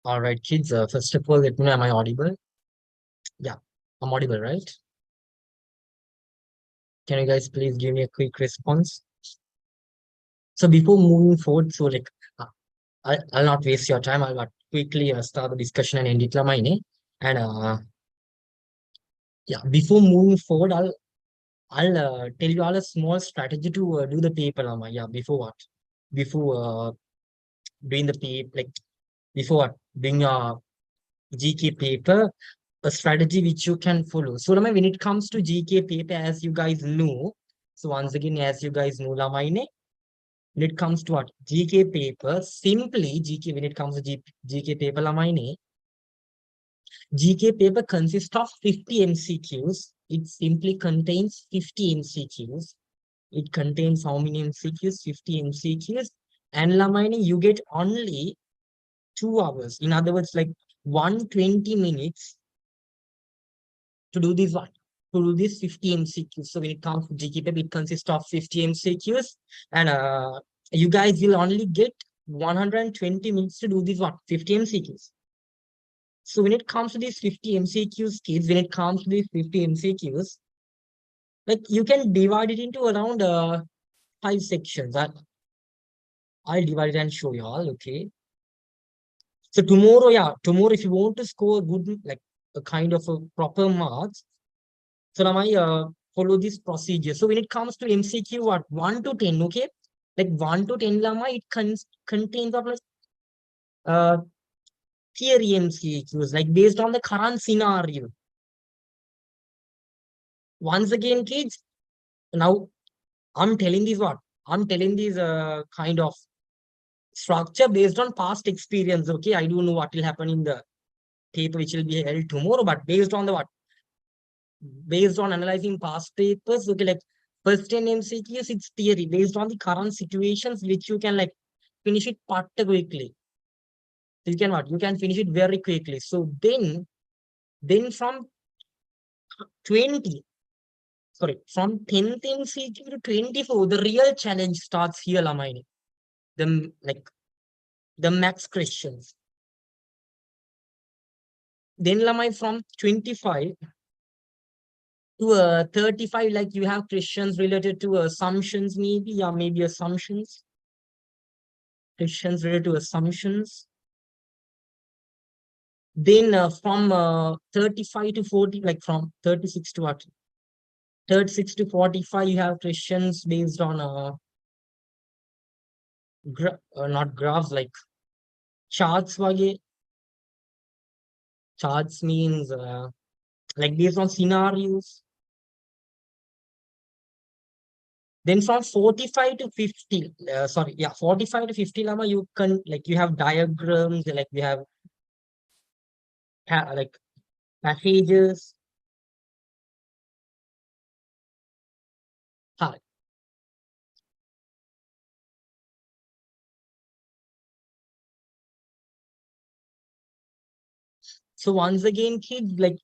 All right, kids. First of all, let me know, am I audible? Yeah, I'm audible, right? Can you guys please give me a quick response? So before moving forward, uh, I'll not waste your time. I'll quickly start the discussion and end it, Lamaine. And yeah, before moving forward, I'll tell you all a small strategy to do the paper, Lama. Yeah, before what? Before doing the paper, like before what? Doing your GK paper, a strategy which you can follow. So, Lama, when it comes to GK paper, as you guys know, so once again, as you guys know, Lama, when it comes to what? GK paper, simply GK, when it comes to GK paper, Lama, GK paper consists of 50 MCQs. It simply contains 50 MCQs. It contains how many MCQs? 50 MCQs. And Lamaini, you get only 2 hours. In other words, like 120 minutes to do this one, to do this 50 MCQs. So when it comes to GK paper, it consists of 50 MCQs, and you guys will only get 120 minutes to do this one, 50 MCQs. So when it comes to these 50 MCQs, kids, when it comes to these 50 MCQs, like you can divide it into around 5 sections. I'll divide it and show you all. Okay. So tomorrow, yeah, tomorrow, if you want to score good, like a kind of a proper marks, so now I follow this procedure. So when it comes to MCQ, what 1 to 10, okay, like 1 to 10, Lama, it contains of like uh theory MCQs, like based on the current scenario. Once again, kids, now I'm telling these what I'm telling these kind of structure based on past experience. Okay, I don't know what will happen in the paper which will be held tomorrow, but based on the what based on analyzing past papers, okay, like first 10 MCQs, it's theory based on the current situations which you can like finish it part quickly. You can what? You can finish it very quickly. So then from 20, sorry, from 10th MCQ to 24, the real challenge starts here, Lamine. The like the max questions. Then Lamine from 25 to 35, like you have questions related to assumptions, maybe, yeah, maybe assumptions. Questions related to assumptions. Then from 35 to 40, like from 36 to what? 36 to 45, you have questions based on not graphs, like charts. Charts means like based on scenarios. Then from 45 to 50, sorry, yeah, 45 to 50, Lama, you can like you have diagrams, like we have like passages. Hi. So once again, kids, like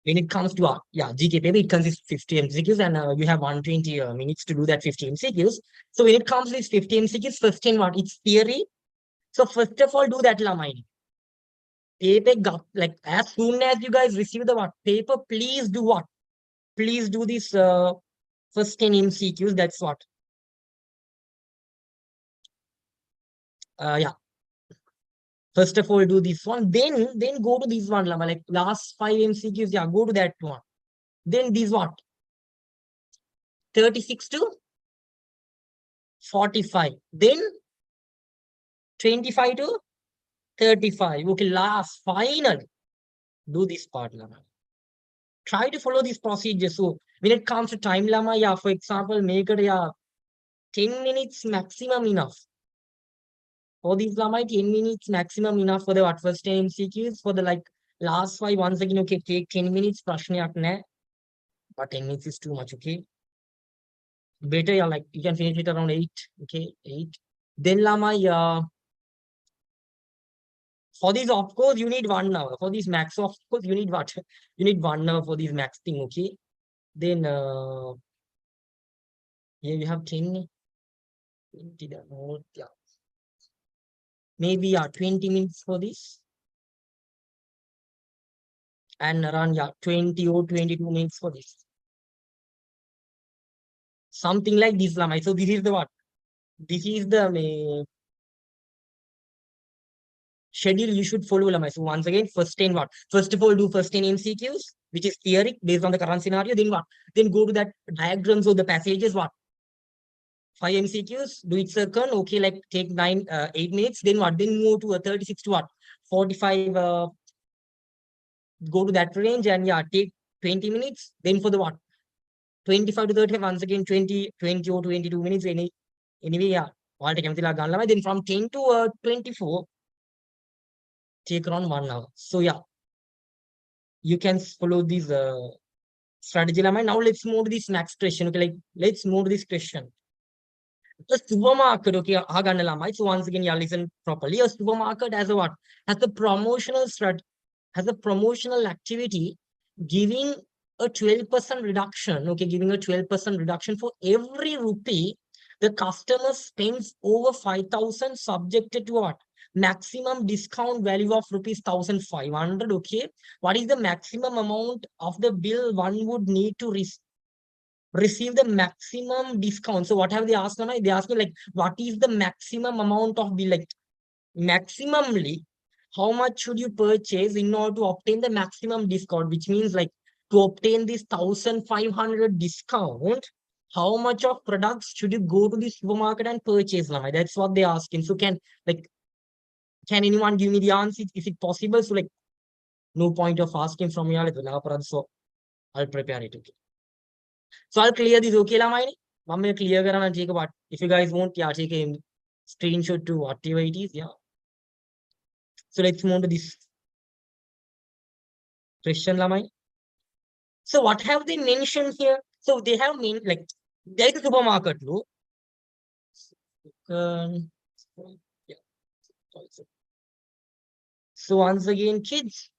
when it comes to yeah, GK paper, it consists of 50 MCQs, and you have 120 minutes to do that 50 MCQs. So when it comes to these 50 MCQs, first in what? It's theory. So first of all, do that, Lamine. Paper, like as soon as you guys receive the what paper, please do what? Please do this first 10 MCQs. That's what. Yeah. First of all, do this one. Then go to this one, Lama. Like last 5 MCQs. Yeah, go to that one. Then this what? 36 to 45. Then 25 to 35. Okay, last final. Do this part, Lama. Try to follow this procedure. So when it comes to time, Lama, yeah, for example, make it yeah 10 minutes maximum enough. For these Lama, 10 minutes maximum enough for the what first 10 MCQs. For the like last 5, once again, okay, take 10 minutes, prashna, but 10 minutes is too much, okay? Better, yeah, like you can finish it around 8, okay, 8. Then Lama, yeah, for these, of course, you need 1 hour. For these max, of course, you need what? You need 1 hour for these max thing, okay? Then, here you have 10, 20, yeah. Maybe, yeah, 20 minutes for this. and around 20 or 22 minutes for this. Something like this, Lamai. So this is the what? This is the schedule you should follow, Lamai. So once again, first 10 what? First of all, do first 10 MCQs, which is theory based on the current scenario. Then what? Then go to that diagrams of the passages, what? 5 MCQs, do it second, okay, like take 8 minutes. Then what? Then move to a 36 to what? 45, go to that range and take 20 minutes. Then for the what? 25 to 35, once again, 20 or 22 minutes. Anyway, then from 10 to 24, take around 1 hour. So you can follow this strategy. Now let's move to this next question. Okay, like let's move to this question. A supermarket, okay, so once again, listen properly. A supermarket has a what? Has a promotional has a promotional activity giving a 12% reduction, okay, giving a 12% reduction for every rupee the customer spends over 5,000 subjected to what? Maximum discount value of rupees 1,500, okay. What is the maximum amount of the bill one would need to receive the maximum discount? So what have they asked? They asked me like, what is the maximum amount of bill? Like maximally, how much should you purchase in order to obtain the maximum discount? Which means like to obtain this 1,500 discount, how much of products should you go to the supermarket and purchase? That's what they're asking. So can anyone give me the answer? Is it possible? So like no point of asking from you. So I'll prepare it. Okay. So I'll clear this. Okay, Lamai? I'm going to clear and take a what. If you guys want, take a screenshot to whatever it is. So let's move to this question, Lamai. So what have they mentioned here? So they have like there is a supermarket, no? Yeah. So once again, kids,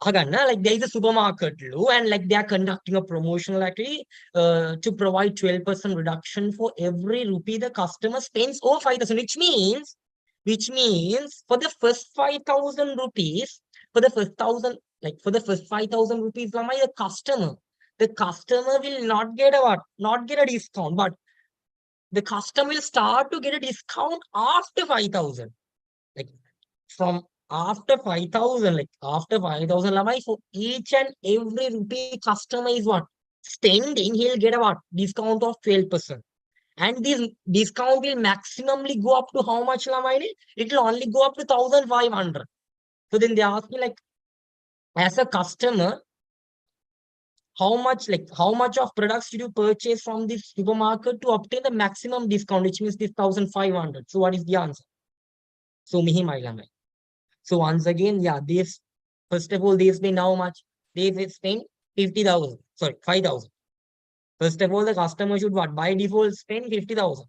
like there is a supermarket, and like they are conducting a promotional activity to provide 12% reduction for every rupee the customer spends over 5,000, which means for the first 5,000 rupees, for the first 5,000 rupees, the customer will not get a what? Not get a discount, but the customer will start to get a discount after 5,000. Like from after 5,000, like after 5,000, for each and every rupee customer is what? Spending, he'll get a what? Discount of 12%. And this discount will maximally go up to how much, Lamai? It will only go up to 1,500. So then they ask me like, as a customer, how much of products did you purchase from this supermarket to obtain the maximum discount, which means this 1,500? So what is the answer? So mihi Lamai. So once again, this first of all, they spend how much? They spend 50,000. Sorry, 5,000. First of all, the customer should what? By default spend 50,000.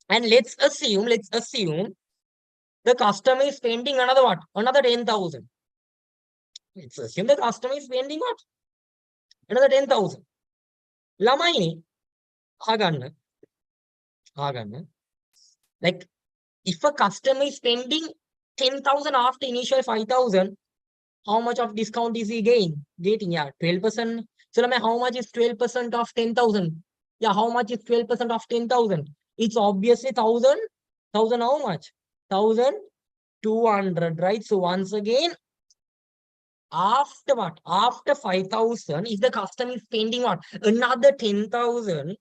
And let's assume the customer is spending another what? Another 10,000. Let's assume the customer is spending what? Another 10,000. Lamaini, haganna. Like if a customer is spending 10,000 after initial 5,000, how much of discount is he getting? 12%. So how much is 12% of 10,000? How much is 12% of 10,000? It's obviously 1,000. How much? 1,200, right? So once again, after what? After 5,000, if the customer is spending what? Another 10,000,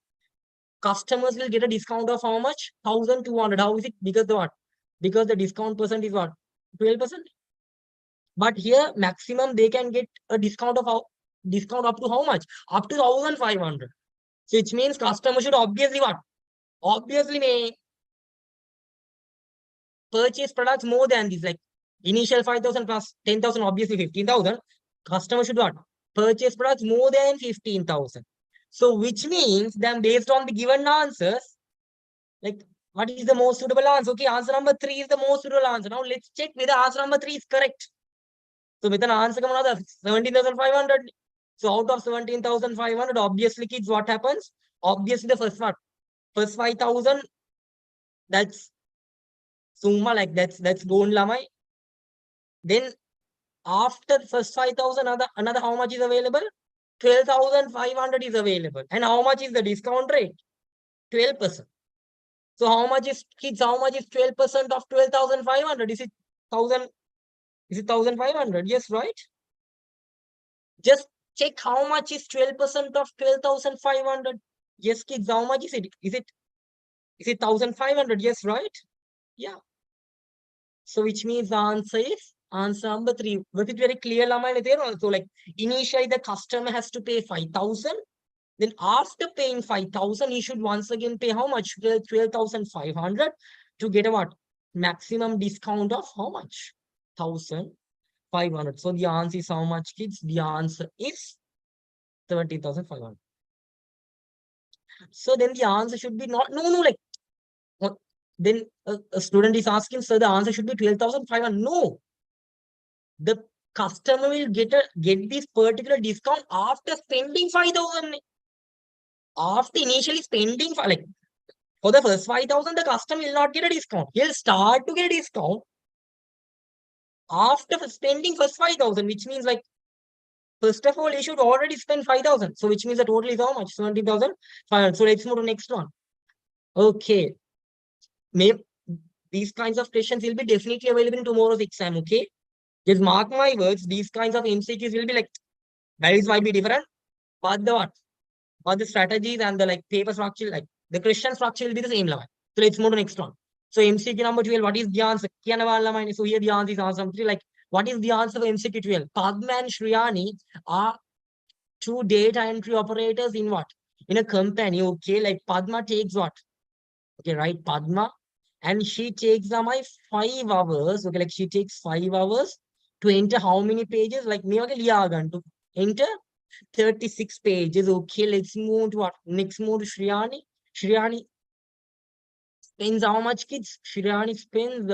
customers will get a discount of how much? 1,200. How is it? Because the what? Because the discount percent is what? 12%. But here, maximum they can get a discount of discount up to how much? Up to 1,500. So which means customer should obviously what? Obviously may purchase products more than this. Like initial 5,000 plus 10,000, obviously 15,000. Customer should what? Purchase products more than 15,000. So which means then based on the given answers, like what is the most suitable answer? Okay, answer number 3 is the most suitable answer. Now let's check whether answer number 3 is correct. So with an answer come another 17,500. So out of 17,500, obviously kids, what happens? Obviously the first one, first 5,000, that's summa, like that's gold lamai. Then After the first 5,000, another how much is available? 12,500 is available. And how much is the discount rate? 12%. So how much is, kids, how much is 12% of 12,500? Is it 1,000? Is it 1,500? Yes, right? Just check how much is 12% of 12,500. Yes, kids, how much is it? Is it 1,500? Yes, right? Yeah. So which means the answer is answer number 3. Was it very clear, Lama? There also, like, initially the customer has to pay 5,000. Then after paying 5,000, he should once again pay how much? 12,500 to get a what? Maximum discount of how much? 1,500. So the answer is how much, kids? The answer is 30,500. So then the answer should be not, no, like, then a student is asking, sir, the answer should be 12,500. No, the customer will get this particular discount after spending 5,000. After initially spending, like, for the first 5,000, the customer will not get a discount. He'll start to get a discount after spending first 5,000, which means, like, first of all, he should already spend 5,000. So which means the total is how much? 17,500. So let's move to next one. Okay. Maybe these kinds of questions will be definitely available in tomorrow's exam. Okay. Just mark my words. These kinds of MCQs will be like, values might be different, but the what? But the strategies and the like paper structure, like the question structure will be the same level. So let's move to next one. So MCQ number 12, what is the answer? So here the answer is answer number 3. Like, what is the answer for MCQ 12? Padma and Shriyani are two data entry operators in what? In a company. Okay, like Padma takes what? Okay, right, Padma. And she takes my 5 hours. Okay, like she takes 5 hours to enter how many pages? Like me, okay, to enter 36 pages. Okay, let's move to what? Next move to Shriyani. Shriyani spends how much, kids? Shriyani spends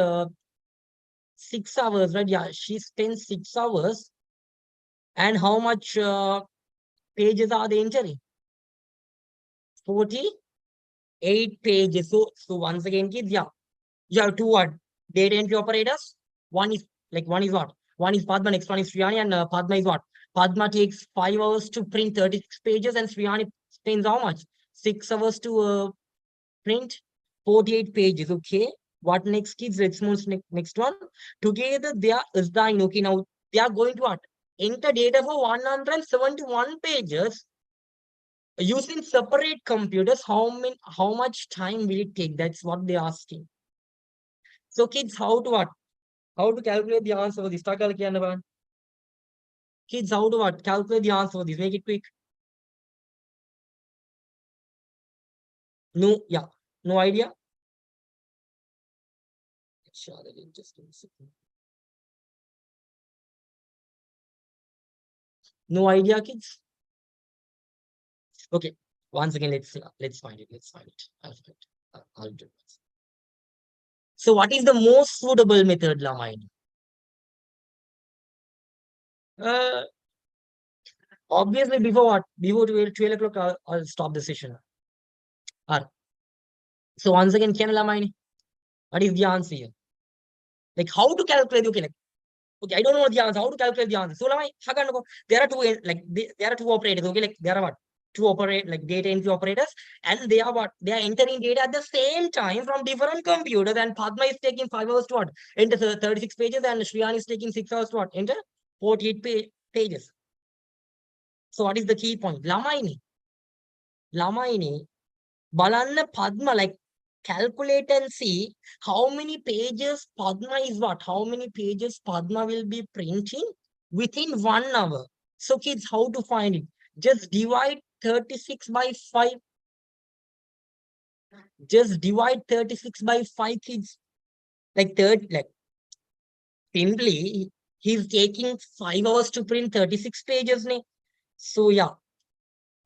6 hours, right? Yeah, she spends 6 hours. And how much pages are they entering? 48 pages. So once again, kids, yeah, you have two what? Data entry operators. One is what? One is Padma, next one is Sriyani, and Padma is what? Padma takes 5 hours to print 36 pages, and Sriyani spends how much? 6 hours to print 48 pages. Okay. What next, kids? Let's move next one. Together they are assigned. Okay, now they are going to what? Enter data for 171 pages using separate computers. How much time will it take? That's what they're asking. So kids, how to what? How to calculate the answer for this? Kids, how to what? Calculate the answer for this. Make it quick. No, yeah. No idea. Sure, just give me a second. No idea, kids. Okay. Once again, let's find it. Let's find it. I'll find it. I'll do it. So what is the most suitable method, Lamine? Uh, Obviously, before what? Before 12 o'clock, I'll stop the session. So once again, can Lamine? What is the answer here? Like, how to calculate? Okay, I don't know the answer. How to calculate the answer? So there are two there are two operators. Okay, like there are what? Two operate like data entry operators, and they are what? They are entering data at the same time from different computers. And Padma is taking 5 hours to what? Enter 36 pages, and Shriyani is taking 6 hours to what? Enter 48 pages. So what is the key point? Lamaini, Balanna Padma, like, calculate and see how many pages Padma is what? How many pages Padma will be printing within 1 hour. So kids, how to find it? Just divide 36 by 5. Just divide 36 by 5, kids. Like simply, he's taking 5 hours to print 36 pages. So yeah,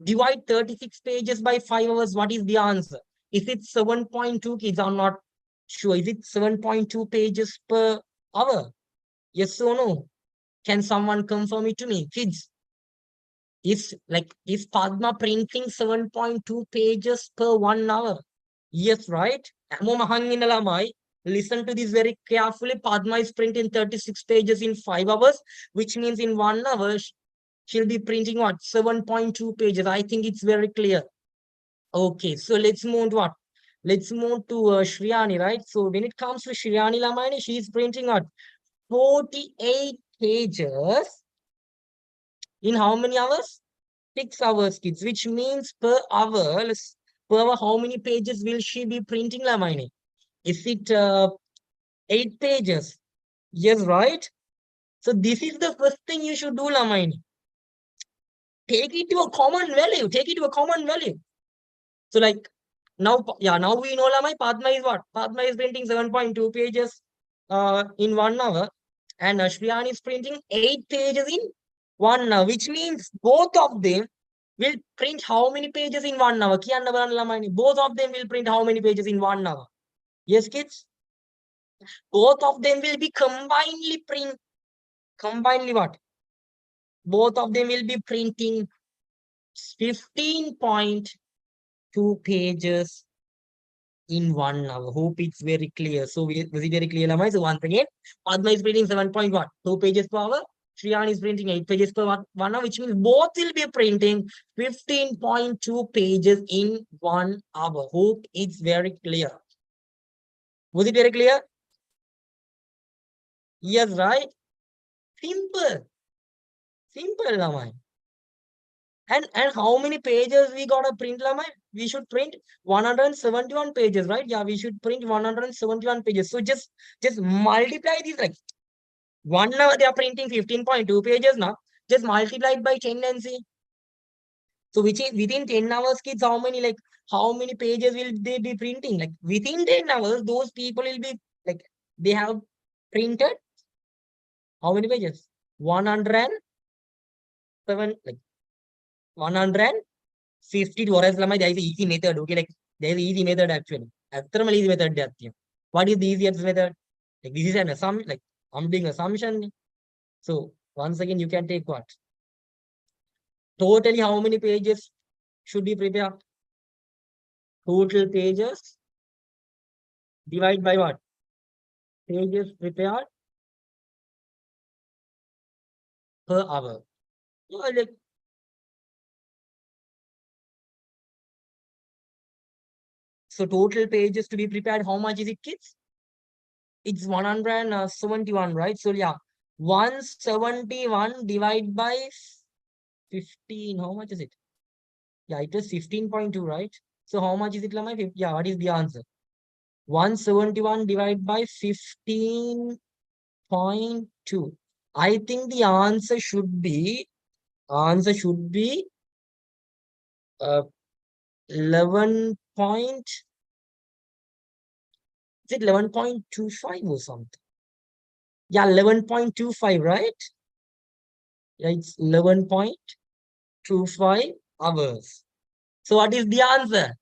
divide 36 pages by 5 hours. What is the answer? Is it 7.2, kids? I'm not sure. Is it 7.2 pages per hour? Yes or no? Can someone confirm it to me? Kids, is Padma printing 7.2 pages per 1 hour? Yes, right? Listen to this very carefully. Padma is printing 36 pages in 5 hours, which means in 1 hour, she'll be printing what? 7.2 pages. I think it's very clear. Okay, so let's move to what? Let's move to Shriyani, right? So when it comes to Shriyani Lamani, she's printing what? 48 pages in how many hours? 6 hours, kids, which means per hour, per hour, how many pages will she be printing, Lamani? Is it 8 pages? Yes, right? So this is the first thing you should do, Lamani. Take it to a common value. Take it to a common value. So like now, yeah, now we know Lamai, Padma is what? Padma is printing 7.2 pages in 1 hour, and Ashriyan is printing 8 pages in 1 hour, which means both of them will print how many pages in 1 hour? Both of them will print how many pages in 1 hour? Yes, kids? Both of them will be combinedly what? Both of them will be printing 15.2 pages in 1 hour. Hope it's very clear. So was it very clear, Lamai? So once again, Padma is printing 7.2 pages per hour. Shriyan is printing 8 pages per 1 hour, which means both will be printing 15.2 pages in 1 hour. Hope it's very clear. Was it very clear? Yes, right? Simple. Simple, Lamai. And how many pages we got to print, Lamai? We should print 171 pages, right? Yeah, we should print 171 pages. So just multiply these, like 1 hour they are printing 15.2 pages now. Just multiply it by 10 and see. So which is within 10 hours, kids, how many pages will they be printing? Like within 10 hours, those people will be like they have printed how many pages? 107, like 152. Or else there is an easy method. Okay, like there is an easy method actually. After easy method, what is the easiest method? Like this is an assumption. Like I'm doing assumption. So once again, you can take what? Totally, how many pages should be prepared? Total pages divide by what? Pages prepared per hour. Like, so total pages to be prepared, how much is it, kids? It's 171, right? So yeah, 171 divided by 15. How much is it? Yeah, it is 15.2, right? So how much is it, Lamai? Yeah, what is the answer? 171 divided by 15.2. I think the answer should be 11 point, is it 11.25 or something? Yeah, 11.25, right? Yeah, it's 11.25 hours. So what is the answer?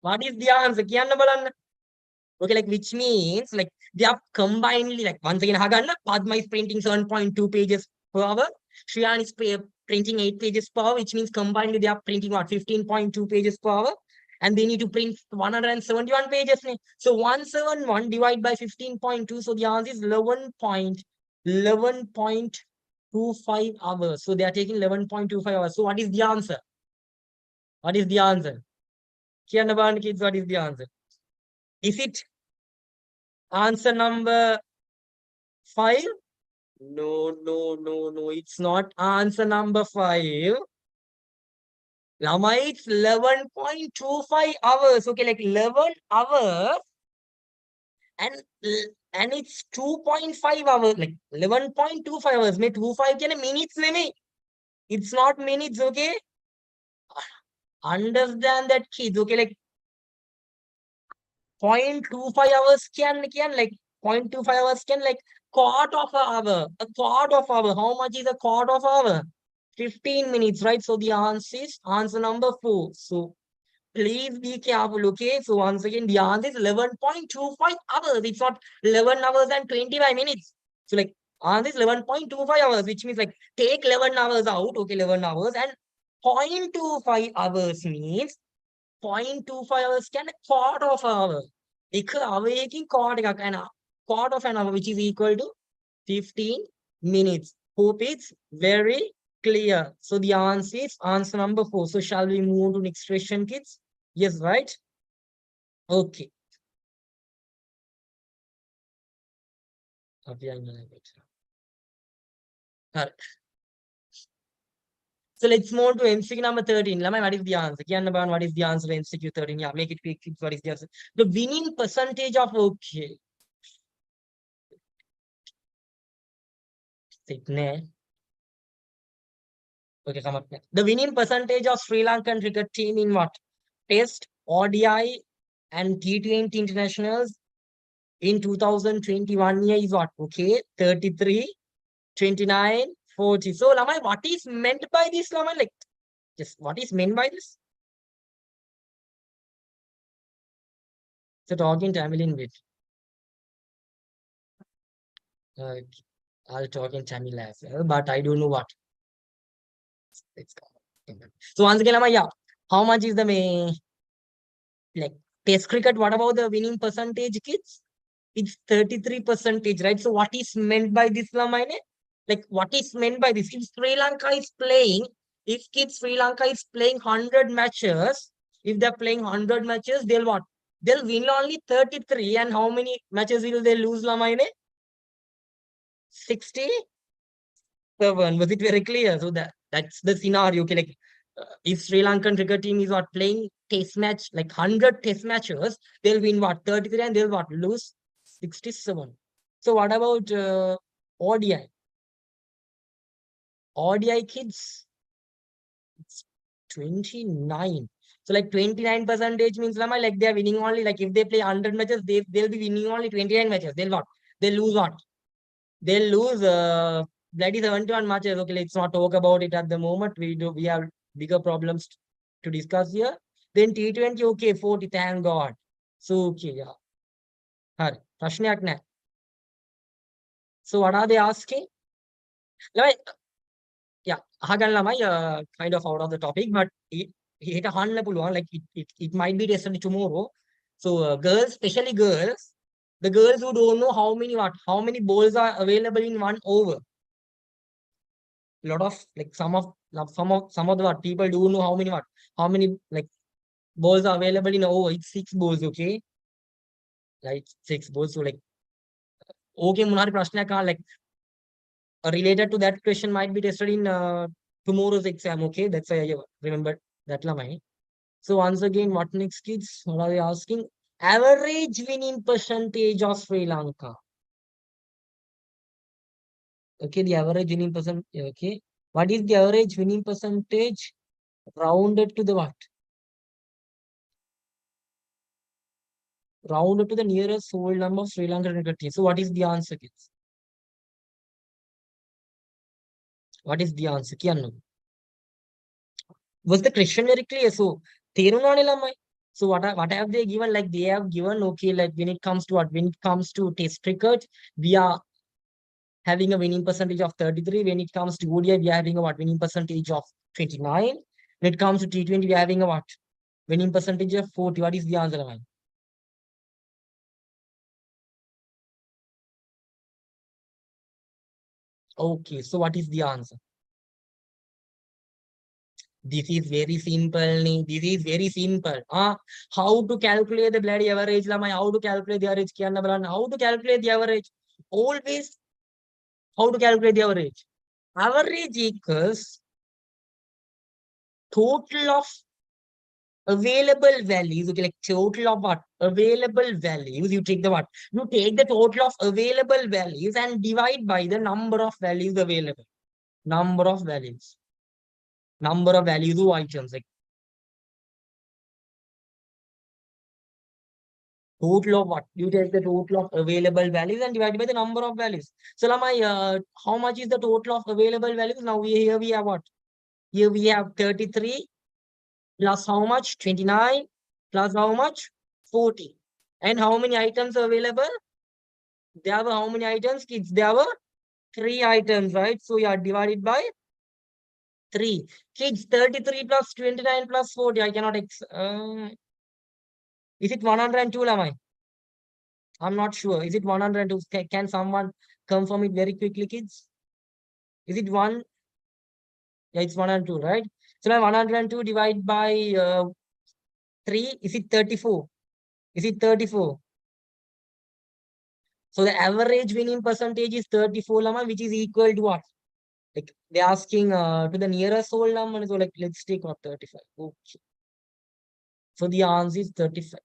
What is the answer? Okay, like which means like they are combinedly, like once again, Haganna, Padma is printing 7.2 pages per hour. Shriyan is printing 8 pages per hour, which means combinedly they are printing what, 15.2 pages per hour. And they need to print 171 pages. So 171 divided by 15.2. So the answer is 11.25 hours. So they are taking 11.25 hours. So what is the answer? What is the answer? Kianaban kids, what is the answer? Is it answer number 5? No, no, no, no. It's not answer number 5. Lama, it's 11.25 hours. Okay, like 11 hours and and it's 2.5 hours. Like 11.25 hours. May 25 can minutes name. It's not minutes, okay? Understand that, kids. Okay, like 0.25 hours can like 0.25 hours can like quarter of an hour. A quarter of hour. How much is a quarter of hour? 15 minutes, right? So the answer is answer number 4. So please be careful, okay? So once again, the answer is 11.25 hours. It's not 11 hours and 25 minutes. So like answer is 11.25 hours, which means like take 11 hours out, okay, 11 hours, and 0.25 hours means 0.25 hours can a quarter of an hour. එක අවයකින් chord එකක් and chord of an hour which is equal to 15 minutes. Hope it's very clear. So the answer is answer number 4. So shall we move to next question, kids? Yes, right? Okay. Correct. So let's move to MCQ number 13. Lamai, what is the answer? What is the answer to MCQ 13? Yeah, make it quick. What is the answer? The winning percentage of okay. Okay, come up. The winning percentage of Sri Lankan cricket team in what? Test, ODI, and T20 internationals in 2021 year is what? Okay, 33, 29, 40. So, Lamai, what is meant by this, Lamai? Like, just what is meant by this? So, talk in Tamil in bit. I'll talk in Tamil as well, but I don't know what. Let's go. So, once again, Lamai, yeah. How much is the like test cricket? What about the winning percentage, kids? It's 33 percentage, right? So what is meant by this, Lamaine? Like what is meant by this? If kids Sri Lanka is playing 100 matches, if they're playing 100 matches, they'll what? They'll win only 33. And how many matches will they lose, Lamaine? 67. Was it very clear? So that's the scenario. Okay, like if Sri Lankan cricket team is what playing test match, like 100 test matches, they'll win what 33 and they'll what lose 67. So what about ODI? ODI kids, it's 29. So like 29 percentage means Lama, like they're winning only, like if they play 100 matches, they'll be winning only 29 matches. They'll what? They'll lose what? They'll lose bloody 71 matches. Okay, let's not talk about it at the moment. We have bigger problems to discuss here. Then T20, okay, 40, thank God. So okay, yeah. Hari, Prashnayak na. So what are they asking? Like, yeah, kind of out of the topic, but it hit a hand level one, like it might be tested tomorrow. So girls, especially girls, the girls who don't know how many balls are available in one over. A lot of like some of the what people do know how many like balls are available in a over. It's 6 balls, okay? Like 6 balls. So like okay, Munari Prashna like related to that question might be tested in tomorrow's exam, okay? That's why I remember that line. So once again, what next, kids? What are they asking? Average winning percentage of Sri Lanka. Okay, the average winning percent. Okay, what is the average winning percentage rounded to the what? Rounded to the nearest whole number of Sri Lankan cricket team. So what is the answer, kids? What is the answer? Was the question very clear? So so what have they given? Like they have given, okay, like when it comes to what? When it comes to test cricket, we are having a winning percentage of 33. When it comes to ODI, we are having a what? Winning percentage of 29. When it comes to T20, we are having a what? Winning percentage of 40. What is the answer, Aman? Okay, so what is the answer? This is very simple. This is very simple. How to calculate the bloody average? How to calculate the average? How to calculate the average? Always how to calculate the average? Average equals total of available values. Okay, like total of what? Available values. You take the what? You take the total of available values and divide by the number of values available. Number of values. Number of values of items. Like total of what? You take the total of available values and divide by the number of values. So Lamai, how much is the total of available values? Now here we have what? Here we have 33 plus how much? 29 plus how much? 40. And how many items are available? There were how many items, kids? There were 3 items, right? So you are divided by 3. Kids, 33 plus 29 plus 40. I cannot is it 102, Lamai? I'm not sure. Is it 102? Can someone confirm it very quickly, kids? Is it 1? Yeah, it's 102, right? So now 102 divided by 3, is it 34? Is it 34? So the average winning percentage is 34, Lama, which is equal to what? Like they're asking to the nearest whole number. So like let's take what 35. Okay. So the answer is 35.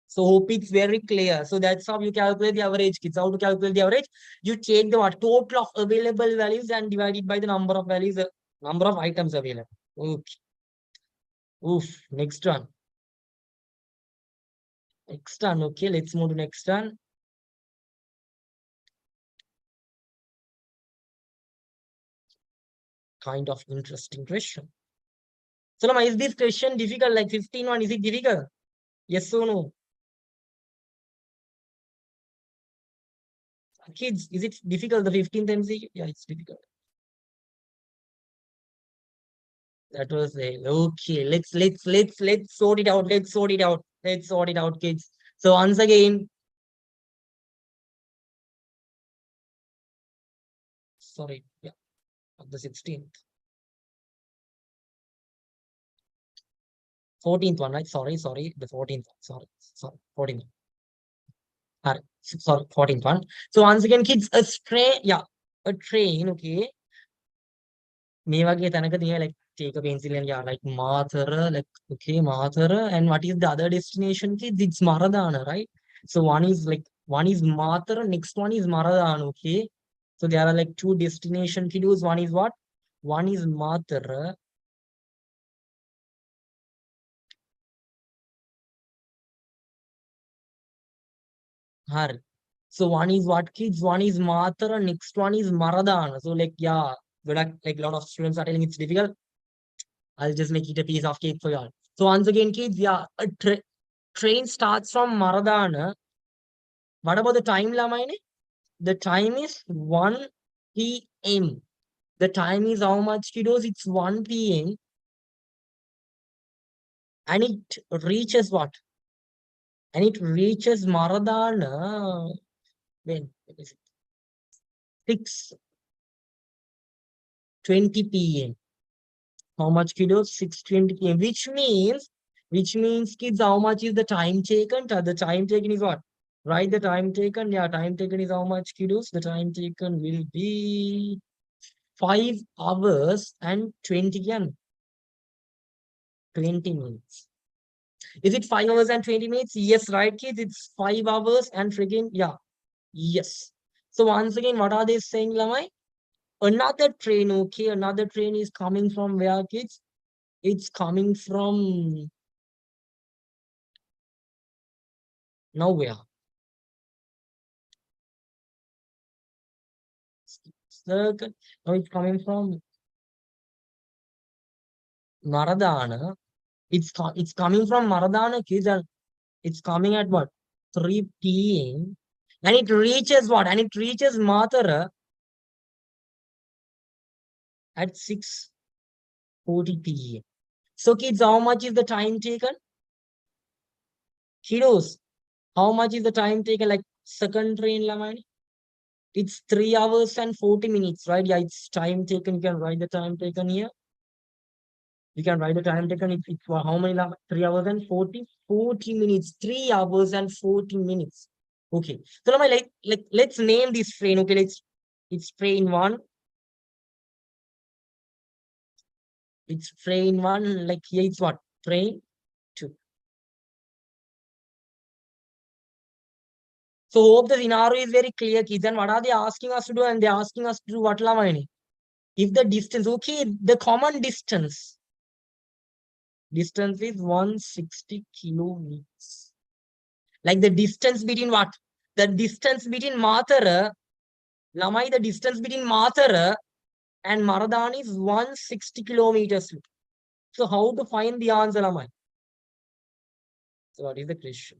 So hope it's very clear. So that's how you calculate the average, kids. How to calculate the average? You take the what, total of available values and divide it by the number of values, number of items available. Okay. Oof. Next one. Next one. Okay, let's move to next one. Kind of interesting question. So Lama, is this question difficult? Like 15 one, is it difficult? Yes or no? Kids, is it difficult? The 15th MCQ? Yeah, it's difficult. That was it. Okay. Let's sort it out. Let's sort it out. Let's sort it out, kids. So once again, sorry, yeah, of the 16th. 14th one, right? Sorry, the 14th. Sorry, 14th. Sorry, 14th one. So once again, kids, a train, okay. Like take a pencil and yeah, like Mathura, like okay, Mathura, and what is the other destination, kids? It's Maradana, right? So one is Mathura, next one is Maradana, okay. So there are like two destination kids. One is what? One is Mathura. Har. So one is what, kids? One is Mathura, next one is Maradana. So like yeah, but like a lot of students are telling it's difficult. I'll just make it a piece of cake for y'all. So once again, kids, yeah, train starts from Maradana. What about the time, Lamaine? The time is 1 p.m. The time is how much, kiddos? It's 1 p.m. And it reaches what? And it reaches Maradana when? 6:20 p.m. How much, kiddos? 6:20 p.m. Which means, kids, how much is the time taken? The time taken is what? Right, the time taken. Yeah, time taken is how much, kiddos? The time taken will be 5 hours and 20 minutes. Is it 5 hours and 20 minutes? Yes, right, kids. It's 5 hours and freaking, yeah, yes. So once again, what are they saying, Lamai? Another train, okay, another train is coming from where, kids? It's coming from nowhere. Circle. No, it's coming from Maradana. It's coming from Maradana, kids, and it's coming at what? 3 p.m. And it reaches what? And it reaches Mathura at 6:40 p.m. So, kids, how much is the time taken? Kiddos, how much is the time taken? Like second train, Lamani? It's 3 hours and 40 minutes, right? Yeah, it's time taken. You can write the time taken here. You can write the time taken. It's for how many? 3 hours and 40 minutes. 3 hours and 40 minutes. Okay. So now let's name this train. Okay, it's train one. It's train one. Like here it's what? Train two. So hope the scenario is very clear, kids. And what are they asking us to do? And they're asking us to do what, Lamani? If the distance, okay, the common distance is 160 kilometers. Like the distance between what? The distance between Mathura, Lamai, the distance between Mathura and Maradan is 160 kilometers. So how to find the answer, Lamai? So what is the question?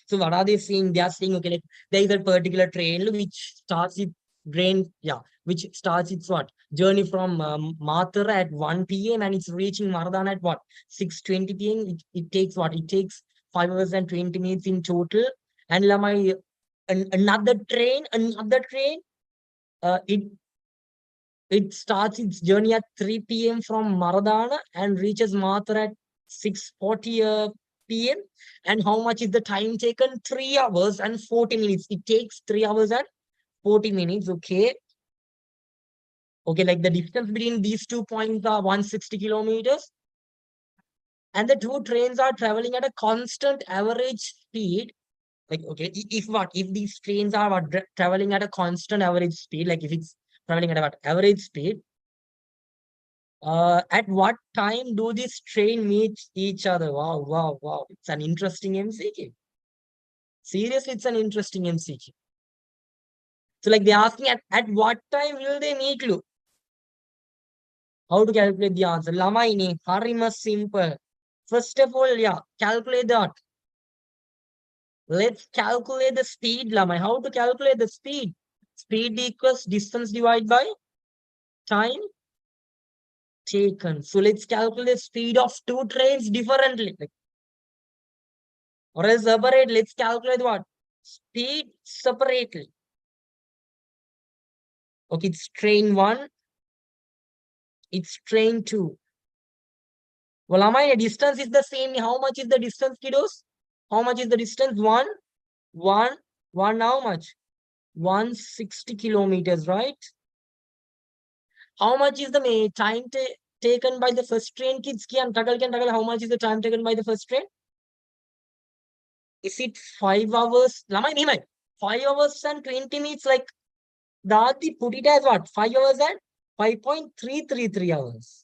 So what are they saying? They are saying, okay, like there is a particular train which starts its which starts its what? Journey from Mathura at 1 p.m. and it's reaching Maradan at what? 6:20 p.m. It takes what? It takes 5 hours and 20 minutes in total. And another train, it starts its journey at 3 p.m. from Maradana and reaches Mathura at 6:40 p.m. And how much is the time taken? 3 hours and 40 minutes. It takes 3 hours and 40 minutes. Okay. Okay, like the distance between these 2 points are 160 kilometers. And the two trains are traveling at a constant average speed. Like, okay, if these trains are traveling at a constant average speed, like if it's traveling at about average speed, at what time do this train meet each other? Wow, wow, wow. It's an interesting MCQ. Seriously, it's an interesting MCQ. So like they're asking at what time will they meet you? How to calculate the answer? Lamaini, harima simple. First of all, yeah, calculate that. Let's calculate the speed, Lamai. How to calculate the speed? Speed equals distance divided by time taken. So let's calculate speed of two trains differently. Like, or else separate, let's calculate what? Speed separately. Okay, it's train 1, it's train 2. Well, am I distance is the same? How much is the distance, kiddos? How much is the distance? 1, how much? 160 kilometers, right? How much is the time taken by the first train, kids? Can tackle, how much is the time taken by the first train? Is it 5 hours? 5 hours and 20 minutes. Like, Dati put it as what? 5 hours and 5.333 hours.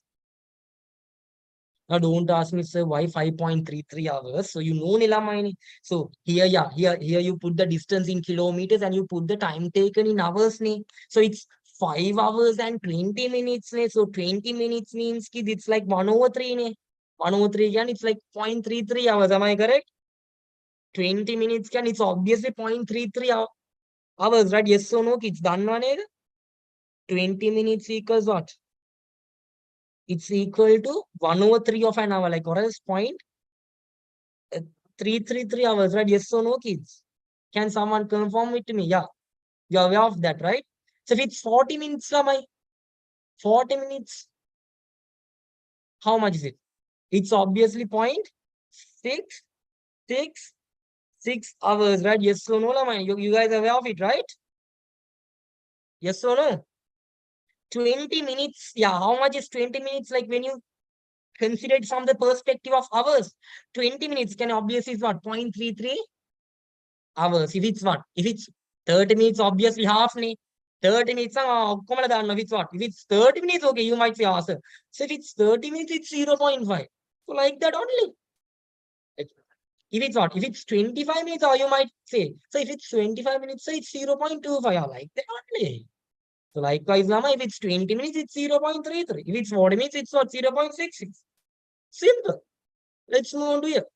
Now, don't ask me, sir, why 5.33 hours? So, you know, Nilamani. So, here you put the distance in kilometers and you put the time taken in hours. So, it's 5 hours and 20 minutes. So, 20 minutes means it's like 1/3. 1/3 and it's like 0.33 hours. Am I correct? 20 minutes can, it's obviously 0.33 hours, right? Yes or no, kids? Done one. 20 minutes equals what? It's equal to 1/3 of an hour, like, or else 0.333 hours, right? Yes or no, kids? Can someone confirm it to me? Yeah, you're aware of that, right? So if it's 40 minutes, 40 minutes, how much is it? It's obviously 0.666 hours, right? Yes or no, you guys are aware of it, right? Yes or no? 20 minutes, yeah, how much is 20 minutes? Like when you consider it from the perspective of hours, 20 minutes can obviously is what? 0.33 hours. If it's what? If it's 30 minutes, obviously half. 30 minutes, if it's what? If it's 30 minutes, okay, you might say answer. So if it's 30 minutes, it's 0.5. So like that only. If it's what? If it's 25 minutes, or you might say. So if it's 25 minutes, so it's 0.25. Like that only. So likewise, Lama, if it's 20 minutes, it's 0.33. If it's 40 minutes, it's what? 0.66. Simple. Let's move on to here.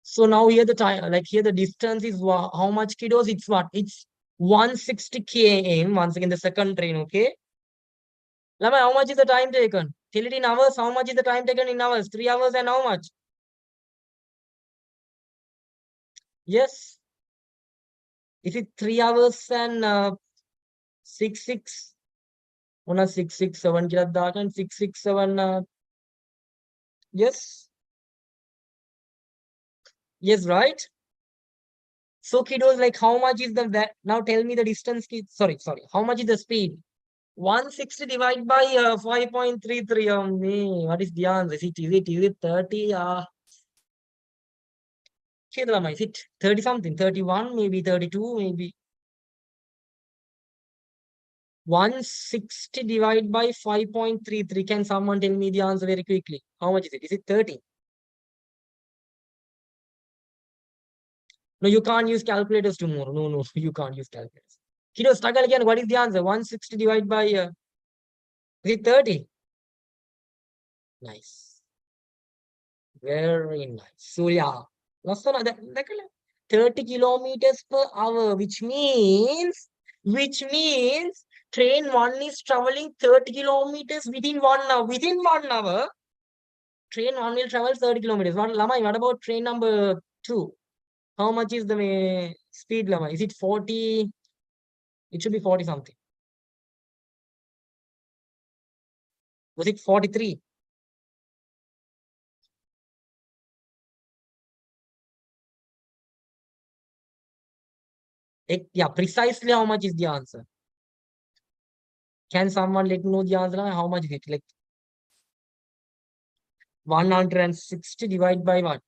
So now here the time, like here the distance is how much, kiddos? It's what? It's 160 km. Once again, the second train, okay? Lama, how much is the time taken? Till it in hours, how much is the time taken in hours? 3 hours and how much? Yes. Is it 3 hours and 6, 667 and 667? Yes. Yes, right? So kiddos, like how much is that? Now tell me the distance, kids. Sorry. How much is the speed? 160 divided by 5.33. What is the answer? Is it 30? Is it 30 something? 31, maybe 32, maybe. 160 divided by 5.33. Can someone tell me the answer very quickly? How much is it? Is it 30? No, you can't use calculators tomorrow. No, you can't use calculators. Kiddo, struggle again. What is the answer? 160 divided by, is it 30? Nice. Very nice. So yeah, last one, 30 kilometers per hour, which means train 1 is traveling 30 kilometers within 1 hour. Within 1 hour, train 1 will travel 30 kilometers. What about train number 2? How much is the speed, Lama? Is it 40? It should be 40 something. Was it 43? Yeah, precisely how much is the answer? Can someone let me know the answer? How much is it? Like 160 divided by what?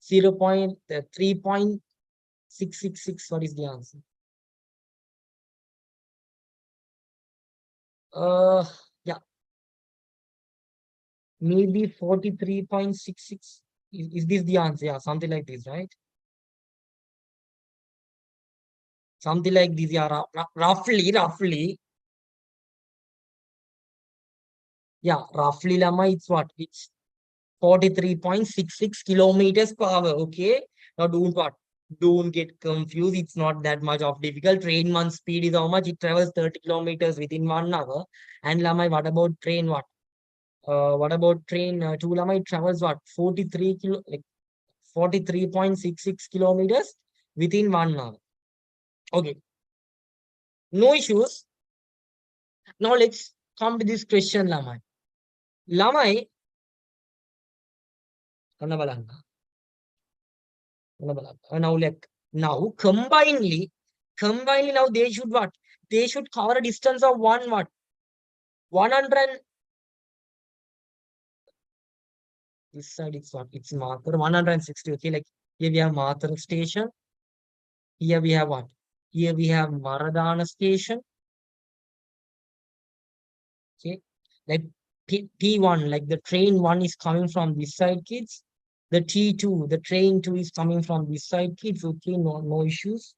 3.666. What is the answer? Uh, yeah, maybe 43.66. Is this the answer? Yeah, something like this, right? Something like this, yeah, roughly. Yeah, roughly, Lama, it's what? It's 43.66 kilometers per hour. Okay. Now don't what? Don't get confused. It's not that much of difficult. Train one speed is how much? It travels 30 kilometers within 1 hour. And Lama, what about train what? What about train two, Lama? It travels what? 43.66 kilometers within 1 hour. Okay. No issues. Now let's come to this question, Lama. Lama, now like now combinedly now they should what? They should cover a distance of 100. This side it's what? It's Mathur 160. Okay, like here we have Mathur station. Here we have what? Here we have Maradana station. Okay, like T1, like the train one is coming from this side, kids. The T2, the train two is coming from this side, kids. Okay, no issues.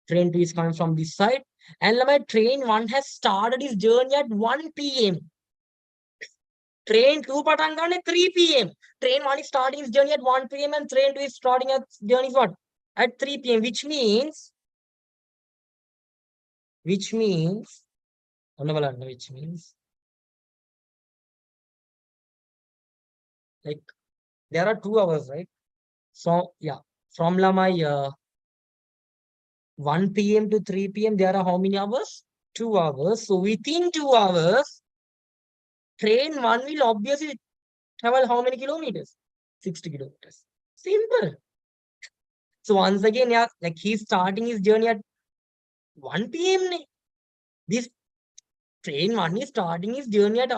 Train 2 is coming from this side. And my train 1 has started its journey at 1 p.m. Train 2 patangane 3 p.m. Train 1 is starting its journey at 1 p.m. and train 2 is starting its journey what? At 3 p.m. Which means, like there are 2 hours, right? So yeah, from my 1 p.m. to 3 p.m. there are how many hours? 2 hours. So within 2 hours, train 1 will obviously travel how many kilometers? 60 kilometers. Simple. So once again, yeah, like he's starting his journey at 1 p.m. This train 1 is starting his journey at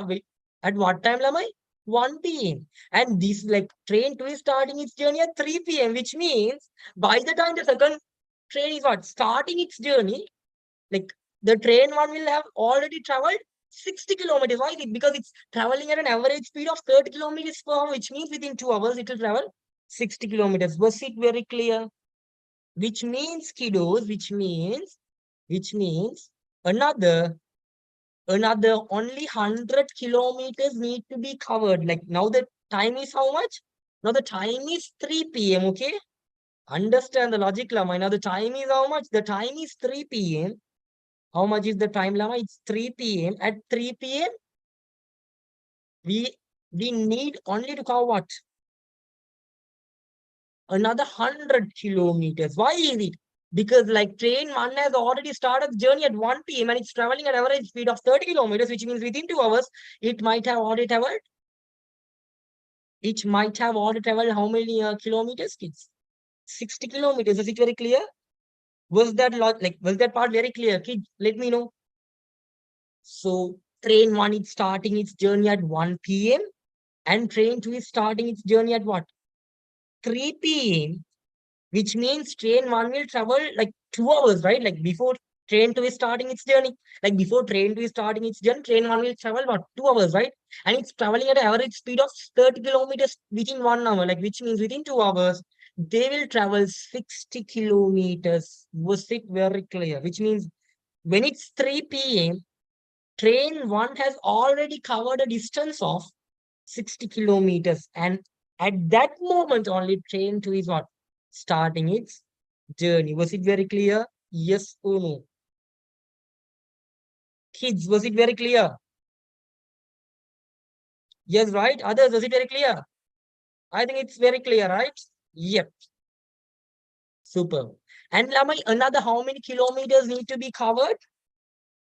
what time, Lamai? 1 p.m. And this like train 2 is starting its journey at 3 p.m., which means by the time the second train is what? Starting its journey, like the train 1 will have already traveled 60 kilometers. Why? Because it's traveling at an average speed of 30 kilometers per hour, which means within 2 hours it will travel 60 kilometers. Was it very clear? Which means, kiddos, which means another only 100 kilometers need to be covered. Like now the time is how much? Now the time is 3 p.m. Okay. Understand the logic, Lama. Now the time is how much? The time is 3 p.m. How much is the time, Lama? It's 3 p.m. At 3 p.m. We need only to cover what? Another 100 kilometers. Why is it? Because like train 1 has already started the journey at 1 p.m. and it's traveling at average speed of 30 kilometers, which means within 2 hours, it might have already traveled. It might have already traveled how many kilometers, kids? 60 kilometers. Is it very clear? Was that part very clear, kids? Let me know. So train 1 is starting its journey at 1 p.m. and train 2 is starting its journey at what? 3 p.m. Which means train 1 will travel like 2 hours, right? Like before train 2 is starting its journey. Like before train 2 is starting its journey, train 1 will travel what? 2 hours, right? And it's traveling at an average speed of 30 kilometers within 1 hour, like which means within 2 hours, they will travel 60 kilometers. Was it very clear? Which means when it's 3 p.m., train 1 has already covered a distance of 60 kilometers. And at that moment, only train 2 is what? Starting its journey. Was it very clear? Yes or no? Kids, was it very clear? Yes, right? Others, is it very clear? I think it's very clear, right? Yep. Super. And Lamai, another how many kilometers need to be covered?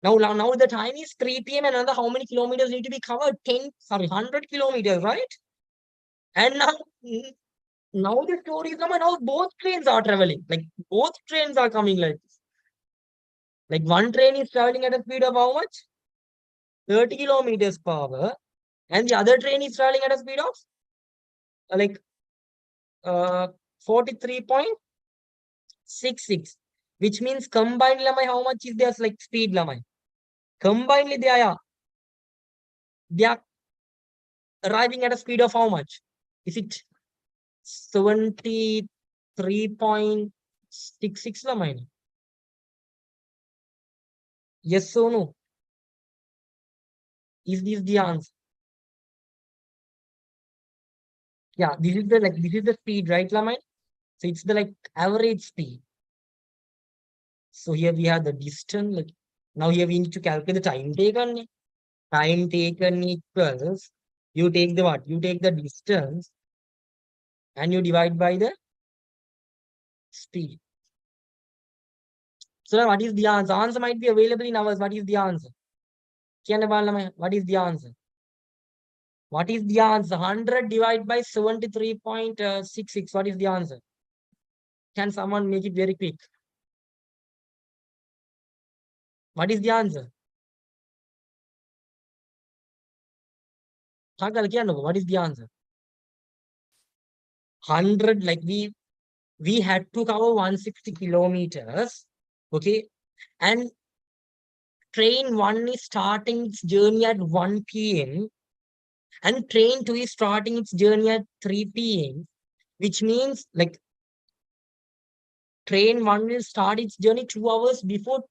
Now the time is 3 p.m. and another how many kilometers need to be covered? 100 kilometers, right? And now the story is now both trains are traveling. Like both trains are coming like this. Like one train is traveling at a speed of how much? 30 kilometers per hour. And the other train is traveling at a speed of like uh 43.66, which means combined lamai, how much is their like speed lamai? Combinedly they are arriving at a speed of how much? Is it 73.66 lamai? Yes or no? Is this the answer? Yeah, this is the speed, right, lamai? So it's the like average speed. So here we have the distance. Like now here we need to calculate the time taken. Time taken equals, you take the what? You take the distance and you divide by the speed. So now what is the answer? Answer might be available in hours. What is the answer? What is the answer? What is the answer? 100 divided by 73.66. What is the answer? Can someone make it very quick? What is the answer? What is the answer? 100, like we had to cover 160 kilometers. Okay. And train 1 is starting its journey at 1 p.m. and train 2 is starting its journey at 3 p.m. which means like train 1 will start its journey 2 hours before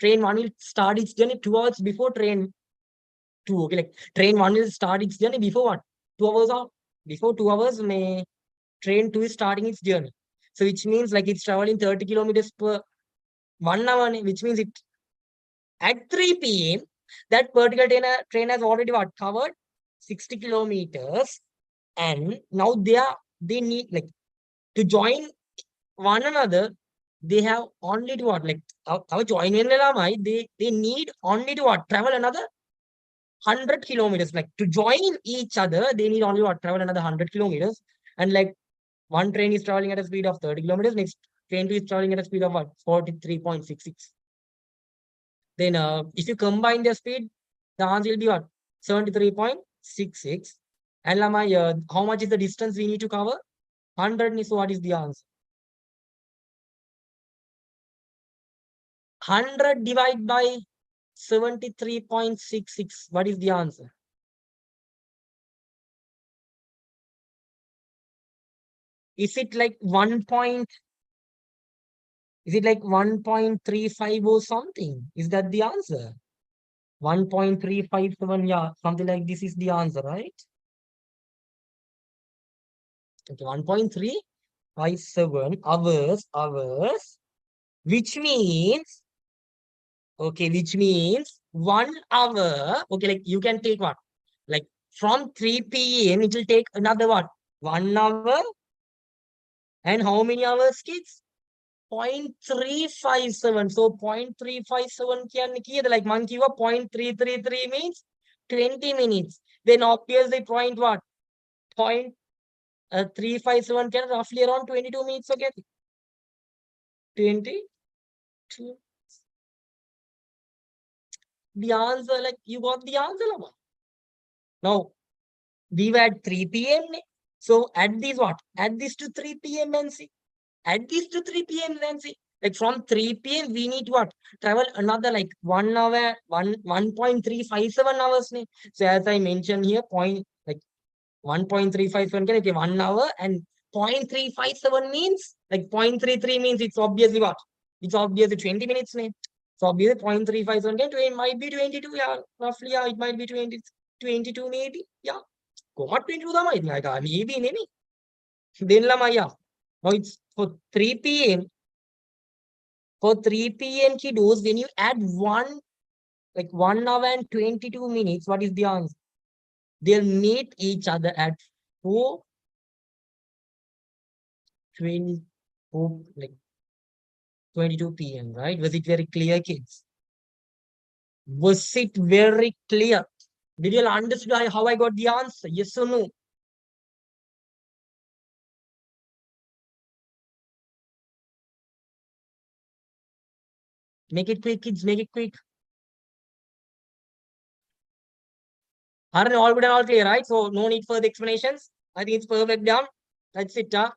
train 1 will start its journey 2 hours before train 2. Okay, like train 1 will start its journey before what? 2 hours or before 2 hours may train 2 is starting its journey. So which means like it's traveling 30 kilometers per 1 hour, which means it at 3 p.m. that particular train has already what covered 60 kilometers, and now they need like to join one another. They have only to what like our join they need only to what travel another 100 kilometers. Like to join each other, they need only what travel another 100 kilometers. And like one train is traveling at a speed of 30 kilometers, next train 2 is traveling at a speed of what 43.66. Then if you combine their speed, the answer will be what? 73.66. And Lama, how much is the distance we need to cover? 100. So what is the answer? 100 divided by 73.66. What is the answer? Is it like 1 is it like 1.35 or something? Is that the answer? 1.357, yeah, something like this is the answer, right? Okay, 1.357 hours, which means, okay, which means 1 hour, okay, like you can take what? Like from 3 p.m. it will take another what? 1 hour. And how many hours, kids? 0.357. So 0.357 can like monkey 0.333 means 20 minutes. Then obviously point what? 0.357 can roughly around 22 minutes. Okay. 22. The answer, like you got the answer. Lama. Now we were at 3 p.m. So at this what? Add this to 3 p.m. and see. Add this to 3 p.m. and see. Like from 3 p.m. we need what? Travel another like 1 hour, 1.357 hours. So as I mentioned here, point like 1.357 okay, 1 hour and 0.357 means like 0.33 means it's obviously what? It's obviously 20 minutes. So obviously 0.357 it might be 22, yeah, roughly, yeah, it might be 22 maybe, yeah. Got 22 might like maybe. Then yeah. Now it's for 3 p.m. For 3 p.m. kiddos, when you add 1 hour and 22 minutes, what is the answer? They'll meet each other at 4:20, like 22 p.m., right? Was it very clear, kids? Was it very clear? Did you all understand how I got the answer? Yes or no? Make it quick, kids. Make it quick. Are all good and all clear, right? So no need for the explanations. I think it's perfect done. That's it. I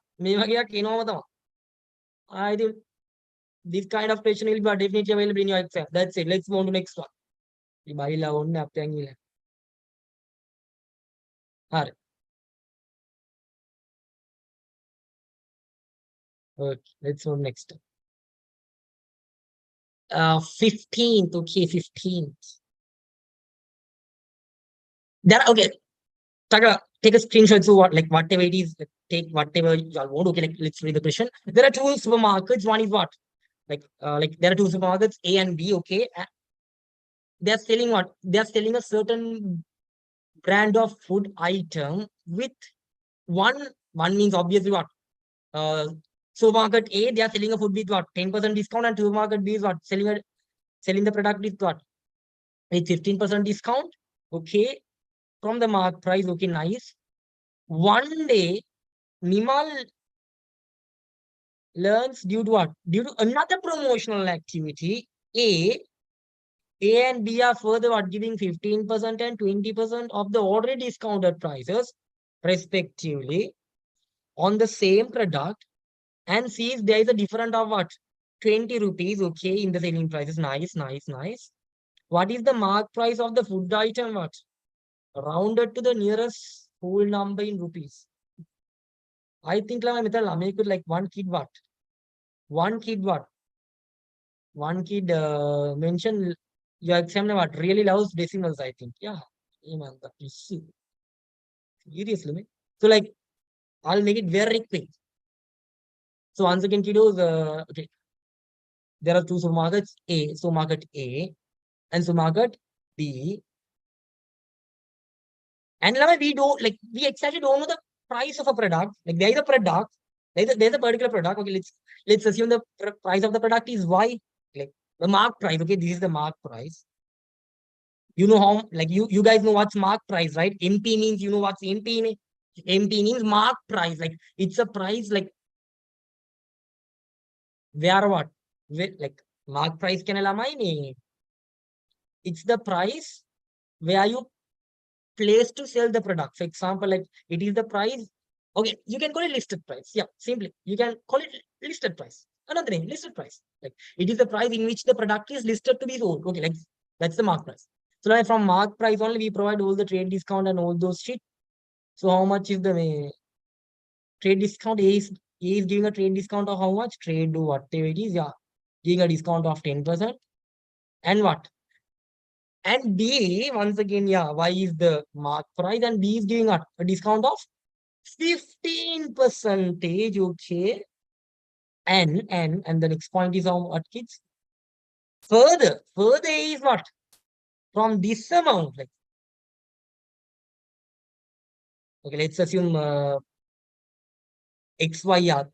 think this kind of question will be definitely available in your exam. That's it. Let's move on to next one. Okay, let's move next. 15th. Okay, 15th. There, okay. Take a screenshot. So what, like whatever it is, like, take whatever y'all want. Okay, like let's read the question. There are two supermarkets. One is what? Like there are two supermarkets, A and B. Okay, they are selling what? They are selling a certain brand of food item with one. One means obviously what? Uh, supermarket A, they are selling a food with what? 10% discount, and supermarket B is what? Selling the product with what? With 15% discount. Okay, from the mark price. Okay, nice. One day, Nimal learns due to what? Due to another promotional activity, A and B are further what, giving 15% and 20% of the already discounted prices, respectively, on the same product, and sees there is a difference of what? 20 rupees, okay, in the selling prices. Nice, nice, nice. What is the mark price of the food item? What? Rounded to the nearest whole number in rupees. I think I could like one kid what? One kid what? One kid mentioned your examiner what really loves decimals, I think. Yeah. Man, that is seriously, man. So like I'll make it very quick. So once again, kiddos, okay, there are two supermarkets, supermarket A and supermarket B. And now we don't like we exactly don't know the price of a product. Like there is a product, there's a particular product. Okay, let's assume the price of the product is Y, like the mark price. Okay, this is the mark price. You know how, like you guys know what's mark price, right? MP means, you know what's MP mean? MP means mark price. Like it's a price, like where what? Where, like mark price can mean it's the price where you place to sell the product. For example, like it is the price. Okay, you can call it listed price. Yeah, simply you can call it listed price. Another name, listed price. Like it is the price in which the product is listed to be sold. Okay, like that's the mark price. So like from mark price only we provide all the trade discount and all those shit. So how much is the trade discount? A is giving a trade discount of how much? Trade do whatever it is, yeah. Giving a discount of 10%. And what? And B, once again, yeah, Y is the mark price, and B is giving a discount of 15%. Okay. And the next point is on what, kids? Further is what? From this amount, like, okay, let's assume XY.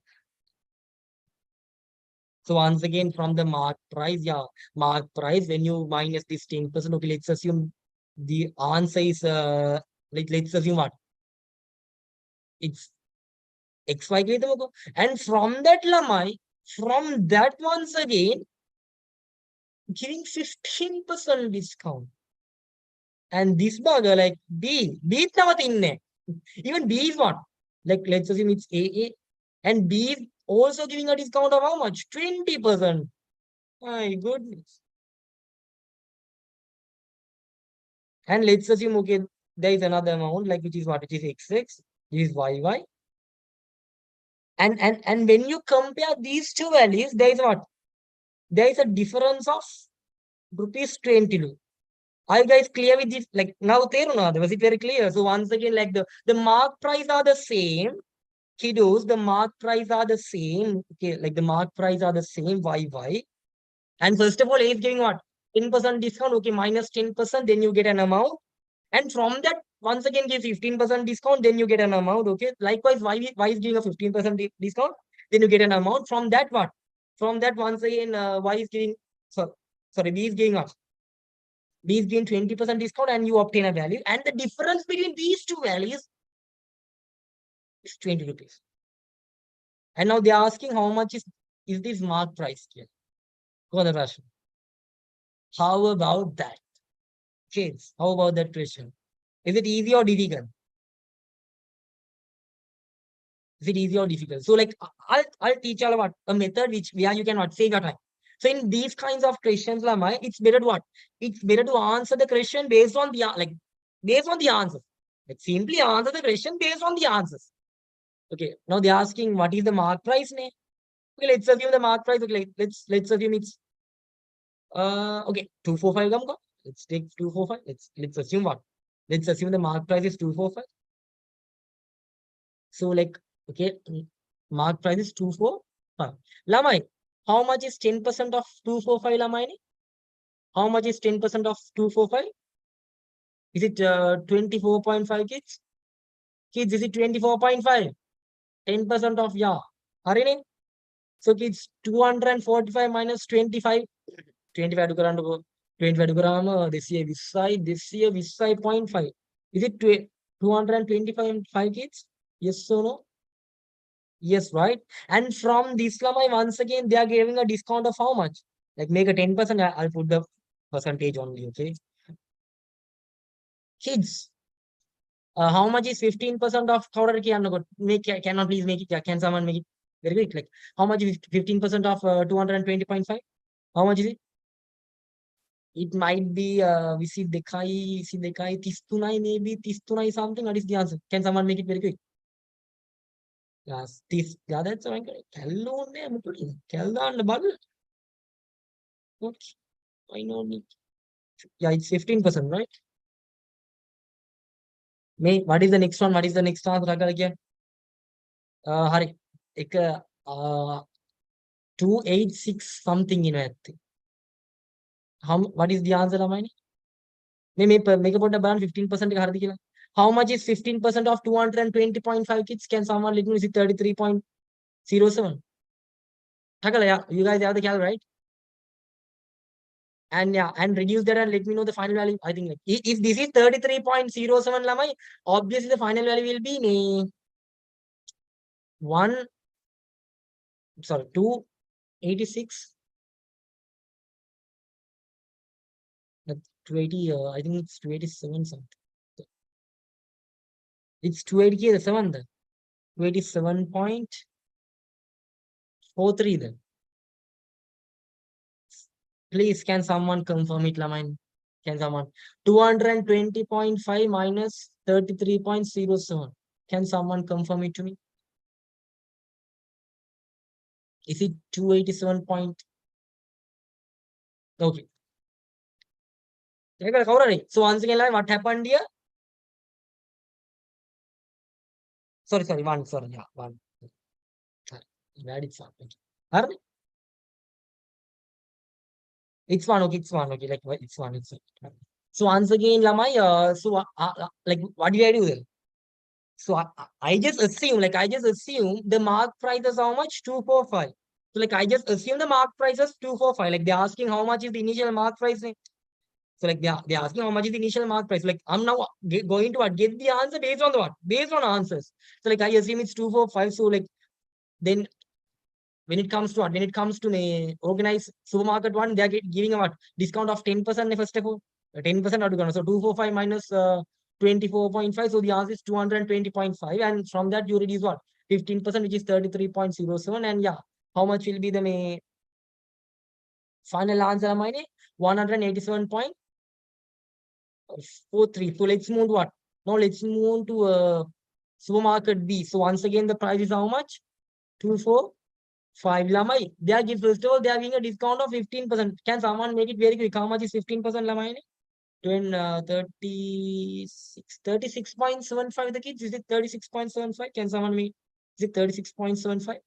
So once again, from the mark price, yeah, mark price, when you minus this 10%, okay, let's assume the answer is, let's assume what? It's XY. And from that lamai, from that once again, giving 15% discount. And this burger, like B is not in there. Even B is what? Like, let's assume it's AA. And B is also giving a discount of how much? 20%. My goodness. And let's assume, okay, there is another amount, like which is what? It is XX, this is YY. And when you compare these two values, there is what? There is a difference of rupees 22. Are you guys clear with this? Like now, was it very clear? So once again, like the mark price are the same. Kiddos, the mark price are the same. Okay, like the mark price are the same, YY. And first of all, A is giving what? 10% discount. Okay, minus 10%, then you get an amount. And from that, once again give 15% discount, then you get an amount. Okay. Likewise, why is giving a 15% discount? Then you get an amount. From that, what? From that, once again, y is giving, sorry, b is giving us. B is giving 20% discount and you obtain a value. And the difference between these two values is 20 rupees. And now they are asking how much is this mark price here? Go the question. How about that? Kids, how about that question? Is it easy or difficult? Is it easy or difficult? So like I'll teach you all about a method which where you can what save your time. So in these kinds of questions, Lamai, it's better to what? It's better to answer the question based on the based on the answers. Like simply answer the question based on the answers. Okay. Now they're asking what is the mark price name? Okay, let's assume the mark price. Okay, let's assume it's okay, 245 come. Let's take 245. Let's assume what? Let's assume the mark price is 245. So like, okay, mark price is 245. Lamai, how much is 10% of 245, Lamai? How much is 10% of 245? Is it 24.5 kids? Kids, is it 24.5? 10% of, yeah. Harini? So kids, 245 minus 25. 25 to gram, 25 to gram, this year, this side 0.5. Is it 225 kids? Yes or no? Yes, right. And from this Lamai, once again, they are giving a discount of how much? Like make a 10%. I'll put the percentage only. Okay. Kids, how much is 15% of cannot please make it? Can someone make it very quick? Like how much is 15% of 220.5? How much is it? It might be we see dekai tistunai, maybe tistunai something. What is the answer? Can someone make it very quick? Yes, yeah, that's right. Hello, name. Kelda and bubble. Okay, I know. Yeah, it's 15%, right? May what is the next one? What is the next answer again? Hari, एक 286 something in it. How what is the answer, Amani? Make about around 15%. How much is 15% of 220.5 kids? Can someone let me see 33.07? Yeah, you guys have the cal, right? And yeah, and reduce that and let me know the final value. I think like, if this is 33.07 Lamai, obviously the final value will be 286. 280, I think it's 287 something. It's 280 the 7 then. 287.43 then. Please, can someone confirm it, Lamine? Can someone? 220.5 minus 33.07. Can someone confirm it to me? Is it 287 point? Okay. So once again, what happened here? Sorry, one. Sorry, yeah, one. Where it's one. Okay. It's one. Okay, it's one. Okay, like it's one. It's one. So once again, Lamai, like what did I do then? So I just assume, the mark price is how much? 245. So like I just assume the mark price is 245. Like they're asking how much is the initial mark price. So like they're asking how much is the initial mark price. Like I'm now going to get the answer based on the what? Based on answers. So like I assume it's 245. So like then when it comes to what? When it comes to organized supermarket one, they're giving a what? Discount of 10% first of all. 10% out of so 245 minus 24.5. So the answer is 220.5. And from that you reduce what? 15%, which is 33.07. And yeah, how much will be the final answer of mine? 187.43. So let's move to what? Now let's move to supermarket B. So once again, the price is how much? 245 Lamai. They are giving, first of all, they are giving a discount of 15%. Can someone make it very quick? How much is 15% Lamai? 36.75 the kids. Is it 36.75? Can someone make? Is it 36.75?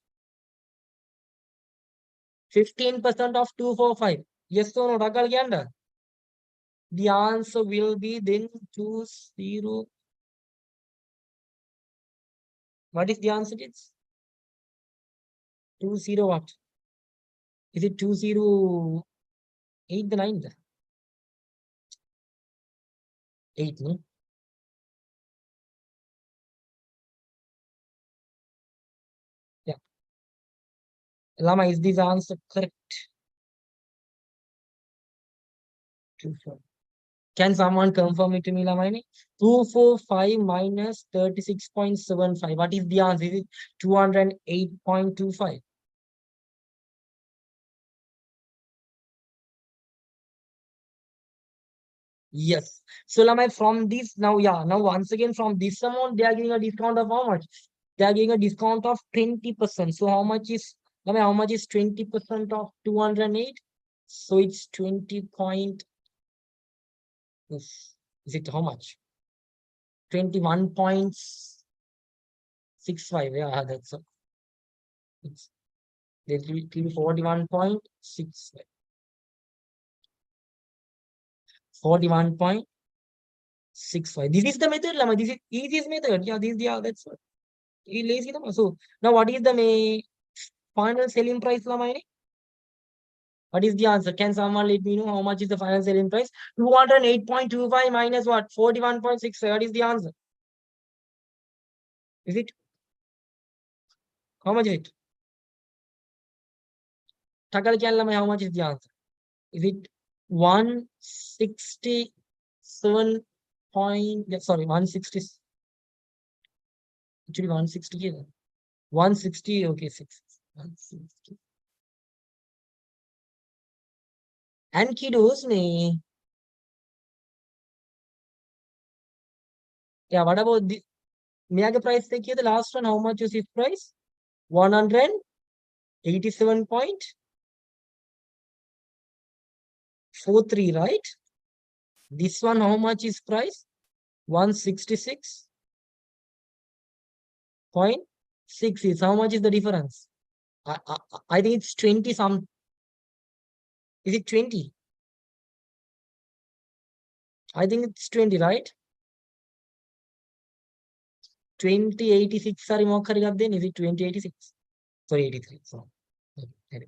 15% of 245. Yes or no? The answer will be then 20. What is the answer? It's 20 what? Is it 208 the 9th? 8, no? Yeah. Lama, is this answer correct? 24. Can someone confirm it to me, Lama? 245 minus 36.75. What is the answer? Is it 208.25? Yes. So Lama, from this now, yeah, now once again from this amount, they are giving a discount of how much? They are giving a discount of 20%. So how much is, Lama, how much is 20% of 208? So it's 20 point, is it how much? 21.65. Yeah, that's it's it will be 41.65. 41.65. This is the method, Lama. This is easiest method. Yeah, this, yeah, that's what. Lazy, Lama. So now what is the final selling price, Lama? What is the answer? Can someone let me know how much is the final selling price? 208.25 minus what? 41.65. What is the answer? Is it? How much is it? Takal Lama, how much is the answer? Is it 167 point? Yeah, sorry, 160. Actually, 160. Yeah. 160. Okay, 160. And kiddos, me. Yeah, what about the Mega price? Take here the last one. How much is its price? 187.43, right? This one, how much is price? 166.6 is how much is the difference? I think it's 20 some. Is it 20? I think it's 20, right? 2086 sorry, then is it 2086? Sorry, 83. So, okay,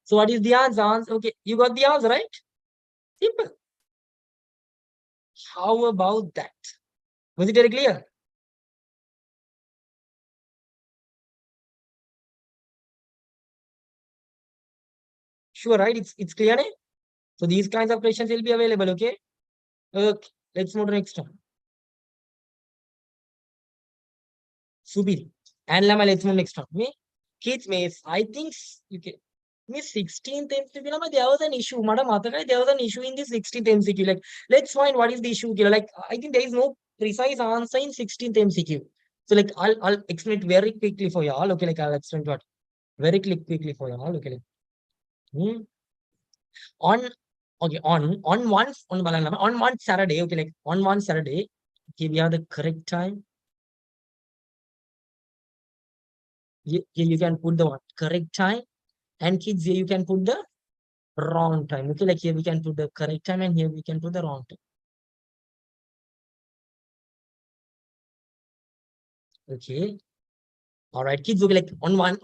so what is the answer? Okay, you got the answer, right? Simple. How about that? Was it very clear? Sure, right? It's clear, eh? So these kinds of questions will be available, okay? Okay, let's move to next one. Subiri. And Lama, let's move next one. Me? Kids, miss, I think you can. Miss 16th MCQ, Lama, there was an issue. Madam Atakai, there was an issue in the 16th MCQ. Like, let's find what is the issue here. Like, I think there is no precise answer in 16th MCQ. So, like, I'll explain it very quickly for y'all. Okay, like I'll explain what very quickly for y'all. Okay, like, on okay on one Saturday. Okay, like on one Saturday. Okay, we have the correct time. You can put the what correct time, and kids here you can put the wrong time. Okay, like here we can put the correct time, and here we can put the wrong time. Okay, all right, kids. Okay, like on one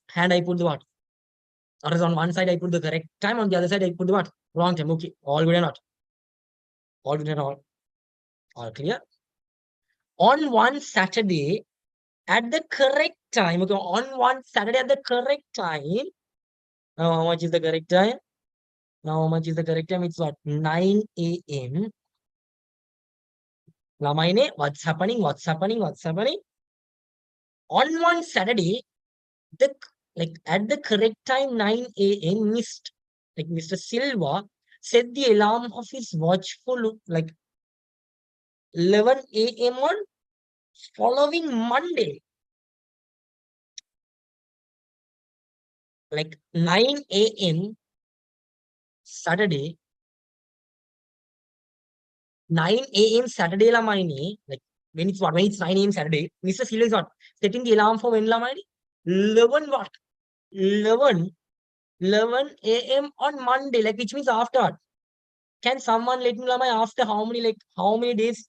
hand I put the what, or else on one side I put the correct time, on the other side I put the what wrong time. Okay, all good or not? All good and all clear? On one Saturday at the correct time. Okay, on one Saturday at the correct time. Now, how much is the correct time? Now, how much is the correct time? It's what? 9 a.m. Lamaine, what's happening? What's happening? What's happening? On one Saturday, the like at the correct time, 9 a.m. Mr. Silva set the alarm of his watch for like 11 a.m. on following Monday. Like 9 a.m. Saturday, 9 a.m. Saturday la mine, like when it's 9 a.m. Saturday, Mr. Seal is what? Setting the alarm for when la mine? 11 what? 11 a.m. on Monday, like which means after. Can someone let me know after how many days?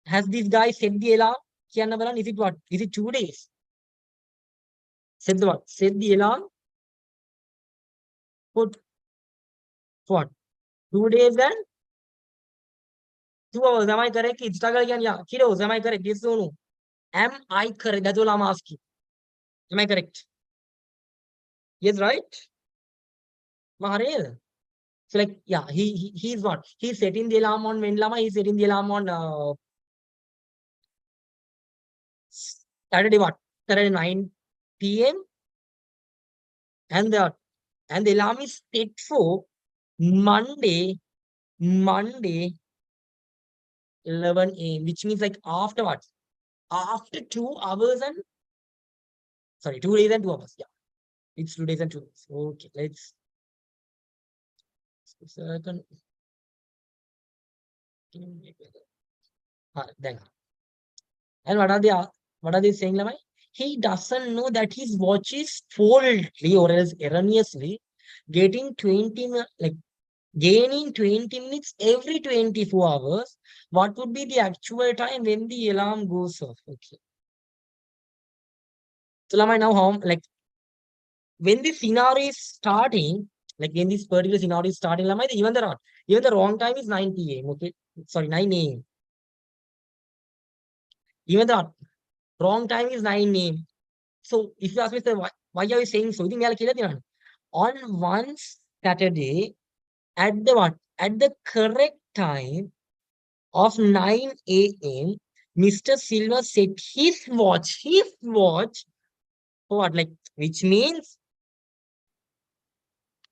Has this guy set the alarm? Is it what? Is it 2 days? Set the what? Set the alarm. Put what? 2 days and 2 hours. Am I correct? It's struggle again. Yeah. Kiddos, am I correct? Yes or no? Am I correct? That's all I'm asking. Am I correct? Yes, right? Maharil. So like, yeah, he's what? He's setting the alarm on when Lama, he's setting the alarm on Saturday what? Saturday 9 p.m. and the alarm is set for Monday 11 a.m., which means like after what? After 2 hours and sorry, 2 days and 2 hours. Yeah, it's 2 days and 2 days. Okay, let's second. Then and what are they saying, Lamai? He doesn't know that his watch is faulty or else erroneously getting gaining 20 minutes every 24 hours. What would be the actual time when the alarm goes off? Okay. So Lamai, now how like when the scenario is starting, like when this particular scenario is starting, Lamai, even the wrong time is 9 p.m. Okay. Sorry, 9 a.m. Even the wrong time is 9 a.m. So if you ask me, sir, why are you saying so? On one Saturday, at the what? At the correct time of 9 a.m., Mr. Silva set his watch for what? Like, which means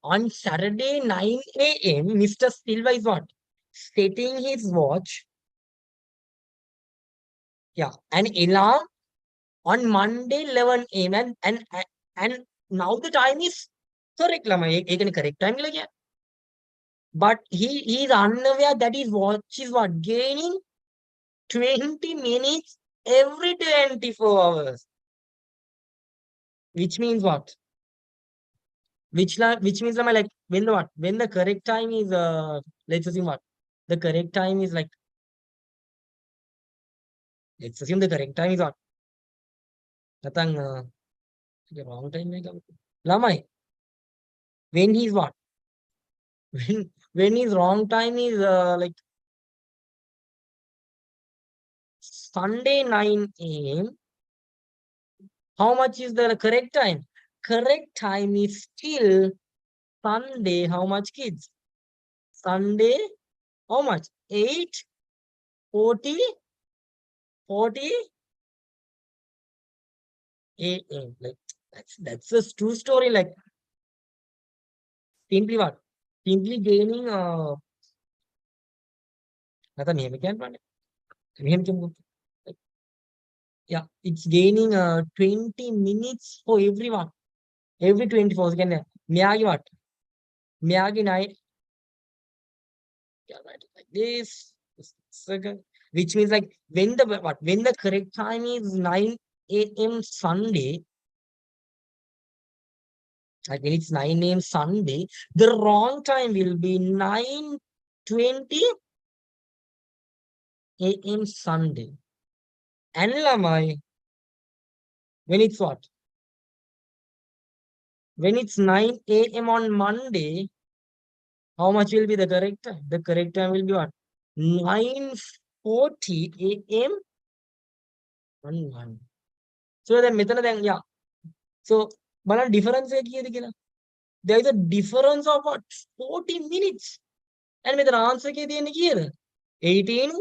on Saturday 9 a.m., Mr. Silva is what? Setting his watch, yeah, an alarm on Monday 11 a.m. And now the time is correct, Lama. Correct time like, but he is unaware that his watch is what? Gaining 20 minutes every 24 hours. Which means what? Which means like when the what? When the correct time is let's assume what? The correct time is like let's assume the correct time is what? Natang the wrong time like Lamai. When he's what? When his wrong time is like Sunday 9 a.m. How much is the correct time? Correct time is still Sunday. How much, kids? Sunday, how much? 8, 40, 40 a.m. Like that's a true story. Like simply what? Simply gaining nothing here. We can't run it. Like, yeah, it's gaining 20 minutes for everyone. Every 24 seconds. Miyagi what? Miyagi night. Yeah, right. Like this. Second. Which means like when the what? When the correct time is 9 a.m. Sunday, like when it's 9 a.m. Sunday, the wrong time will be 9:20 a.m. Sunday. And Lamai, when it's what? When it's 9 a.m. on Monday, how much will be the correct time? The correct time will be what? 9:40 a.m. on Monday. So then, yeah. So, but difference is there is a difference of what? 40 minutes. And with an answer, 18, 18,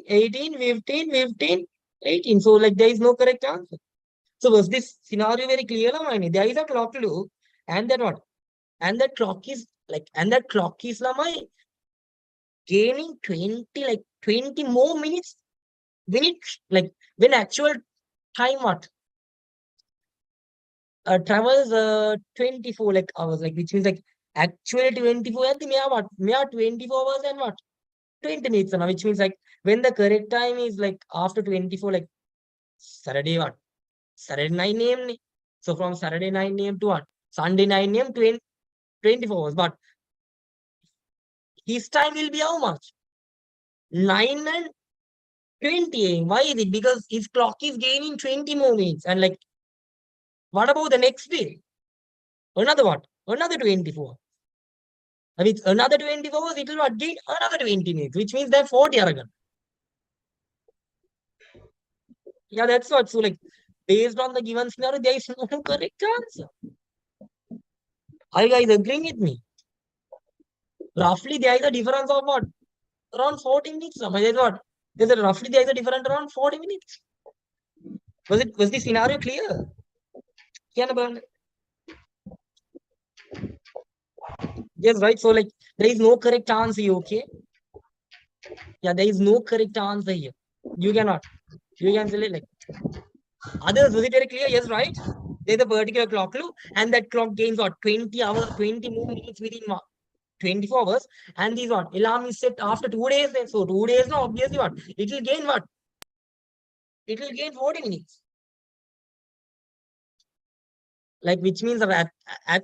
18, 15, 15, 18. So, like, there is no correct answer. So, was this scenario very clear? There is a clock loop, and that what? And that clock is like, and that clock is gaining 20, like 20 more minutes when it, like, when actual time what? Travels 24 like hours, like, which means like actually 24 and the what? 24 hours and what? 20 minutes, which means like when the correct time is like after 24, like Saturday what? Saturday 9 a.m. So from Saturday 9 a.m. to what? Sunday 9 a.m. to 24 hours. But his time will be how much? 9 and 20. Why is it? Because his clock is gaining 20 more minutes. And like, what about the next day? Another what? Another 24. I mean, another 24 hours, it will what? Gain another 20 minutes, which means that 40 aragan. Yeah, that's what. So, like, based on the given scenario, there is no correct answer. Are you guys agreeing with me? Roughly, there is a difference of what? Around 40 minutes. There's what? There's a roughly there is a difference around 40 minutes. Was the scenario clear? Yeah, but yes, right. So like there is no correct answer here, okay? Yeah, there is no correct answer here. You cannot. You can say like others, was it very clear? Yes, right. There's a particular clock loop, and that clock gains what 20 hours, 20 more minutes within 24 hours. And these what alarm is set after 2 days. Then. So 2 days now, obviously what? It will gain what? It will gain 40 minutes. Like which means at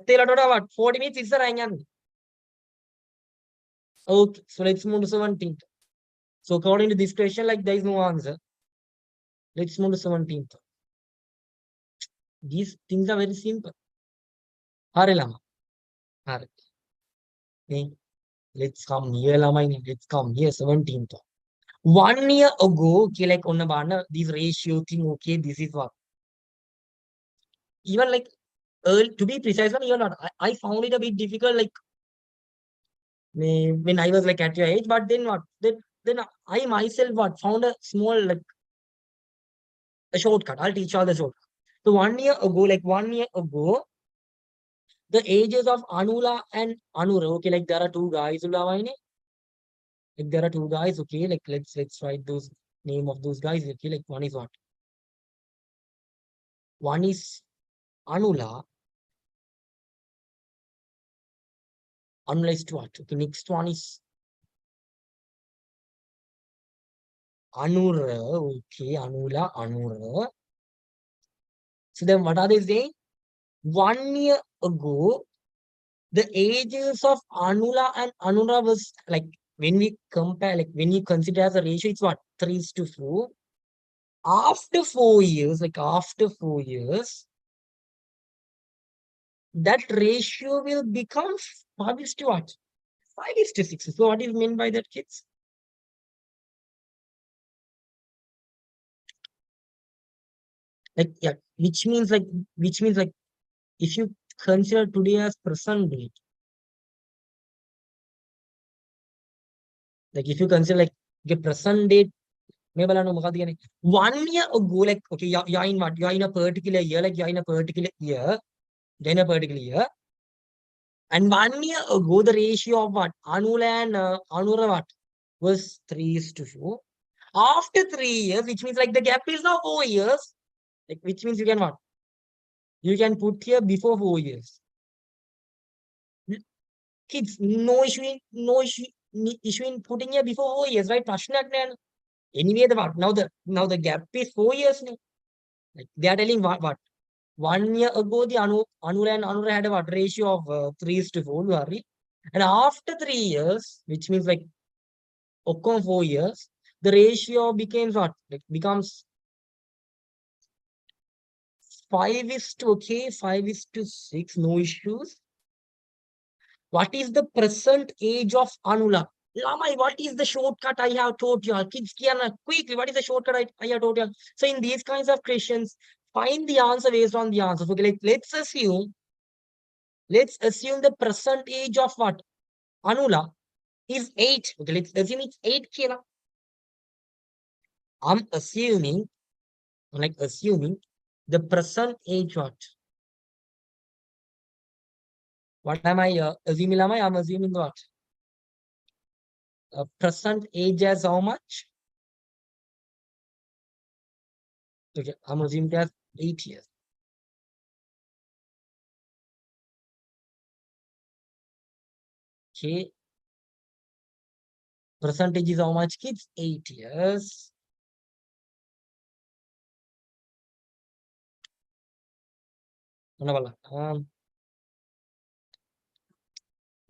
the what 40 minutes is the rank. Okay, so let's move to 17th. So according to this question, like there is no answer. Let's move to 17th. These things are very simple. Hare lama. Hare. Okay. Let's come here, lama. Let's come here, 17th. 1 year ago, okay, like on a this ratio thing, okay, this is what. Even like to be precise, even not. I found it a bit difficult, like when I was like at your age, but then what? Then I myself what found a small like a shortcut. I'll teach you all the shortcut. So 1 year ago, like 1 year ago, the ages of Anula and Anura. Okay, like there are two guys. Like there are two guys. Okay, like let's write those name of those guys. Okay, like one is what? One is Anula. Anula is what? Okay, next one is Anura. Okay, Anula, Anura. So then what are they saying? 1 year ago, the ages of Anula and Anura was like when we compare, like when you consider as a ratio, it's what? 3:4. After 4 years, like after 4 years, that ratio will become 5:1 what? 5:6. So what is meant by that, kids? Like yeah, which means like if you consider today as present date, like if you consider like the present date, maybe 1 year ago, like okay, you're in what? You're in a particular year, like you're in a particular year, you're in a particular year. And 1 year ago, the ratio of what? Anula and Anura what? Was 3:4. After 3 years, which means like the gap is now 4 years, like which means you can what? You can put here before 4 years. Kids, no issue in putting here before 4 years, right? Anyway, the what? Now the gap is 4 years now. Like they are telling what? 1 year ago, the Anura and Anura had a what ratio of 3:4, worry. And after 3 years, which means like Ocon 4 years, the ratio becomes what? Like becomes 5:6, no issues. What is the present age of Anula? Lamai, what is the shortcut I have taught you? Kids, quickly, what is the shortcut I have taught you? So in these kinds of questions, find the answer based on the answers. Okay, let's assume the present age of what? Anula is 8. Okay, let's assume it's 8 kilo. I'm assuming the present age what? What am I assuming? I'm assuming what? Present age as how much? Okay, I'm assuming as 8 years. Okay, percentage is how much, kids? 8 years.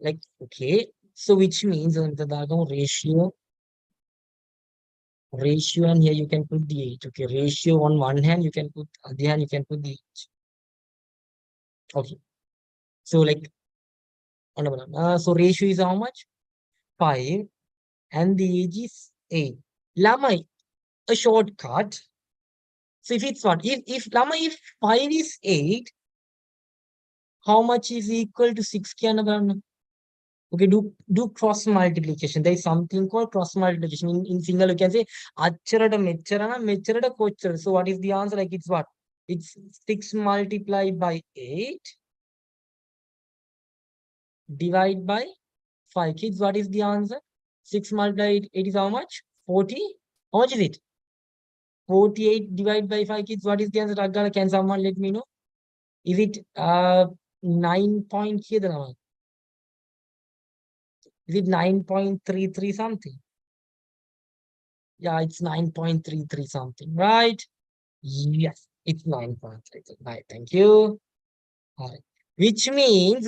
Like okay, so which means the ratio ratio, and here you can put the age. Okay, ratio on one hand, you can put other hand, you can put the age. Okay, so like so ratio is how much? 5, and the age is 8. Lama, a shortcut. So if it's what? If Lama, if 5 is 8, how much is equal to 6? Okay, do cross multiplication. There is something called cross multiplication. In single, you can say acharada mecharana mecharada kochara. So what is the answer? Like it's what? It's 6 multiplied by 8 divide by 5. Kids, what is the answer? 6 multiplied 8 is how much? 40. How much is it? 48 divided by 5. Kids, what is the answer? Agara, can someone let me know? Is it 9 point here? Is it 9.33 something? Yeah, it's 9.33 something, right? Yes, it's 9.33. Right, thank you. All right. Which means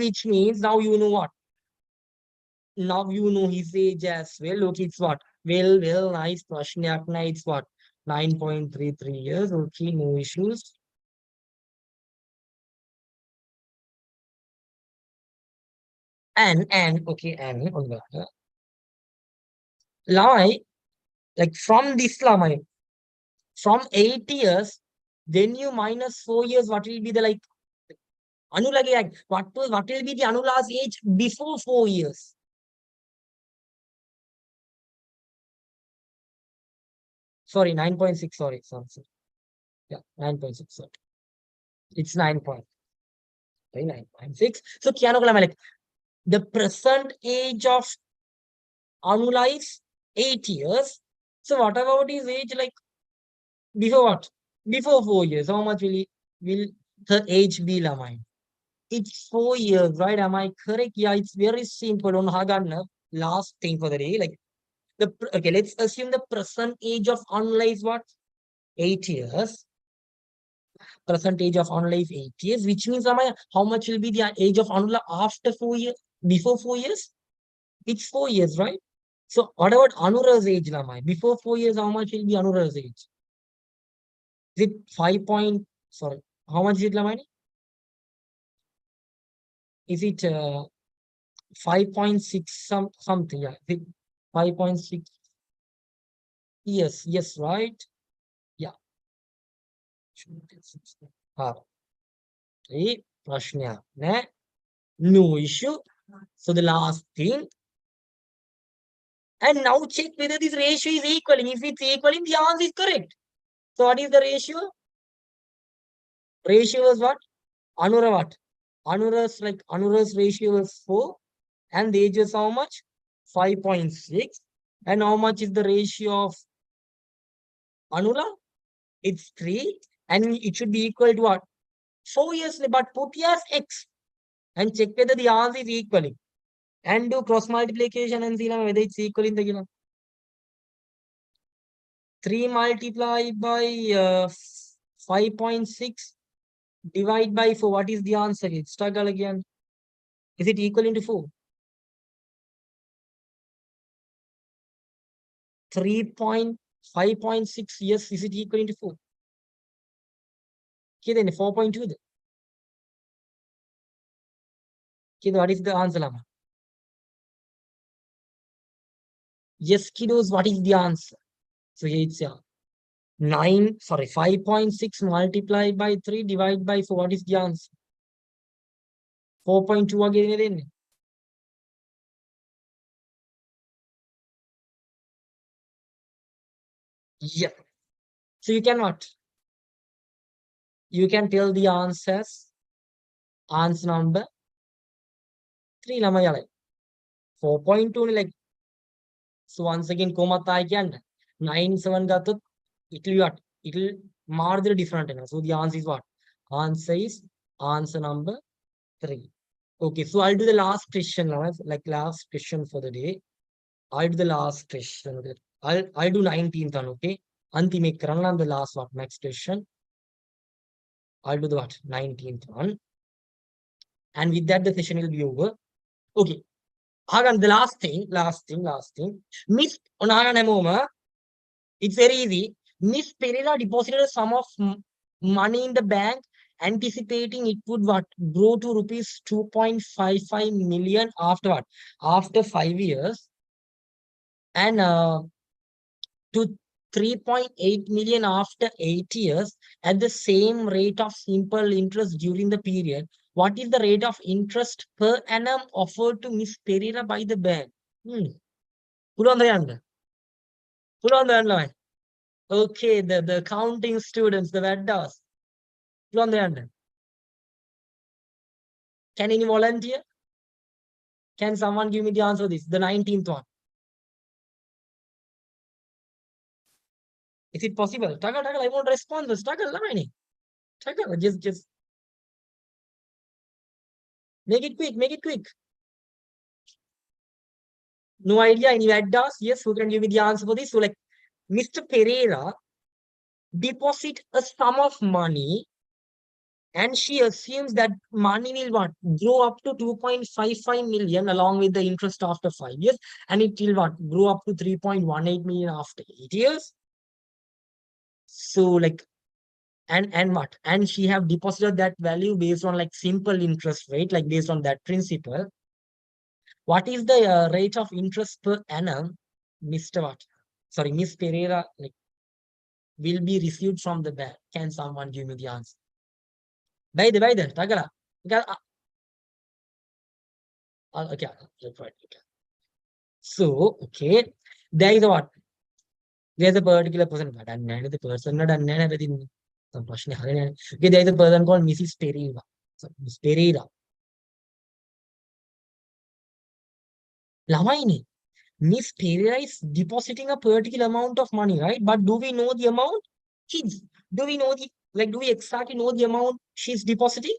now you know what? Now you know his age as well. Look, it's what? Well, nice. Prashnyak, it's what? 9.33 years. Okay, no issues. And okay, and on the lie, like from this lie, from 8 years, then you minus 4 years, what will be the like Anula, like what will be the Anula's age before 4 years? Sorry, 9.6. Sorry. Yeah, 9.6. Sorry. It's 9.6. So, Kianokala, like the present age of Anula is 8 years. So, what about his age like before what? Before 4 years? How much will the age be, Lamai? It's 4 years, right? Am I correct? Yeah, it's very simple. On Hagan, last thing for the day. Like okay, let's assume the present age of Anula is what? 8 years. Percentage of Anula is 8 years, which means how much will be the age of Anula after 4 years? Before 4 years? It's 4 years, right? So what about Anura's age, Lamai? Before 4 years, how much will be Anura's age? Is it 5 point, sorry, how much is it, Lamai? Is it 5.6 something? Yeah, is it 5.6? Yes, right? Yeah. Ah, okay. Prashna. No issue. So the last thing, and now check whether this ratio is equaling. If it's equaling, the answer is correct. So what is the ratio? Ratio is what? Anura what? Anura's ratio is 4, and the age is how much? 5.6. And how much is the ratio of Anura? It's 3. And it should be equal to what? 4 years, but put here as X. And check whether the answer is equaling. And do cross multiplication and see whether it's equal in the 3 multiplied by 5.6 divide by 4. What is the answer? It's struggle again. Is it equal into 4? 3.5.6. Yes, is it equal into 4? Okay, then 4.2. Okay, what is the answer, Lama? Yes, kiddos, what is the answer? So here it's 5.6 multiplied by 3 divided by 4. What is the answer? 4.2 again. Yeah. So you can what? You can tell the answers. Answer number 3 Lama 4.2 like. So once again, Komata again 9 7 got it will what? It will mark different. So the answer is what? Answer is answer number 3. Okay, so I'll do the last question now, like last question for the day. I'll do the last question. I'll do 19th one, okay? Antime Karan the last one. Next question. I'll do the what? 19th one. And with that, the session will be over. Okay. Hagan, the last thing. Miss on Hagan Emoma. It's very easy. Miss Pereira deposited a sum of money in the bank, anticipating it would what grow to rupees 2.55 million after what? After 5 years, and to 3.8 million after 8 years at the same rate of simple interest during the period. What is the rate of interest per annum offered to Miss Pereira by the bank? Hmm. Put on the hand. Put on the hand. Okay, the counting students, the Veddas. Put on the hand. Can any volunteer? Can someone give me the answer to this? The 19th one. Is it possible? Tagal, I won't respond this. Tagal, Lamani. Tagal, just make it quick, make it quick. No idea, any Veddas? Yes, who can give me the answer for this? So, like, Mr. Pereira deposit a sum of money, and she assumes that money will what grow up to 2.55 million along with the interest after 5 years, and it will what grow up to 3.18 million after 8 years. So like, and what, and she have deposited that value based on like simple interest rate, like based on that principle. What is the rate of interest per annum, Mr. what? Sorry, Miss Pereira like will be received from the bank? Can someone give me the answer? By the Tagala. Okay, right. Okay. So, okay, there is a what? There's a particular person, but I'm not the person, not within some question. Okay, there is a person called Mrs. Pereira. So, Miss Pereira. Lamaini. Miss Pereira is depositing a particular amount of money, right? But do we know the amount? Kids, do we know the, like, do we exactly know the amount she's depositing?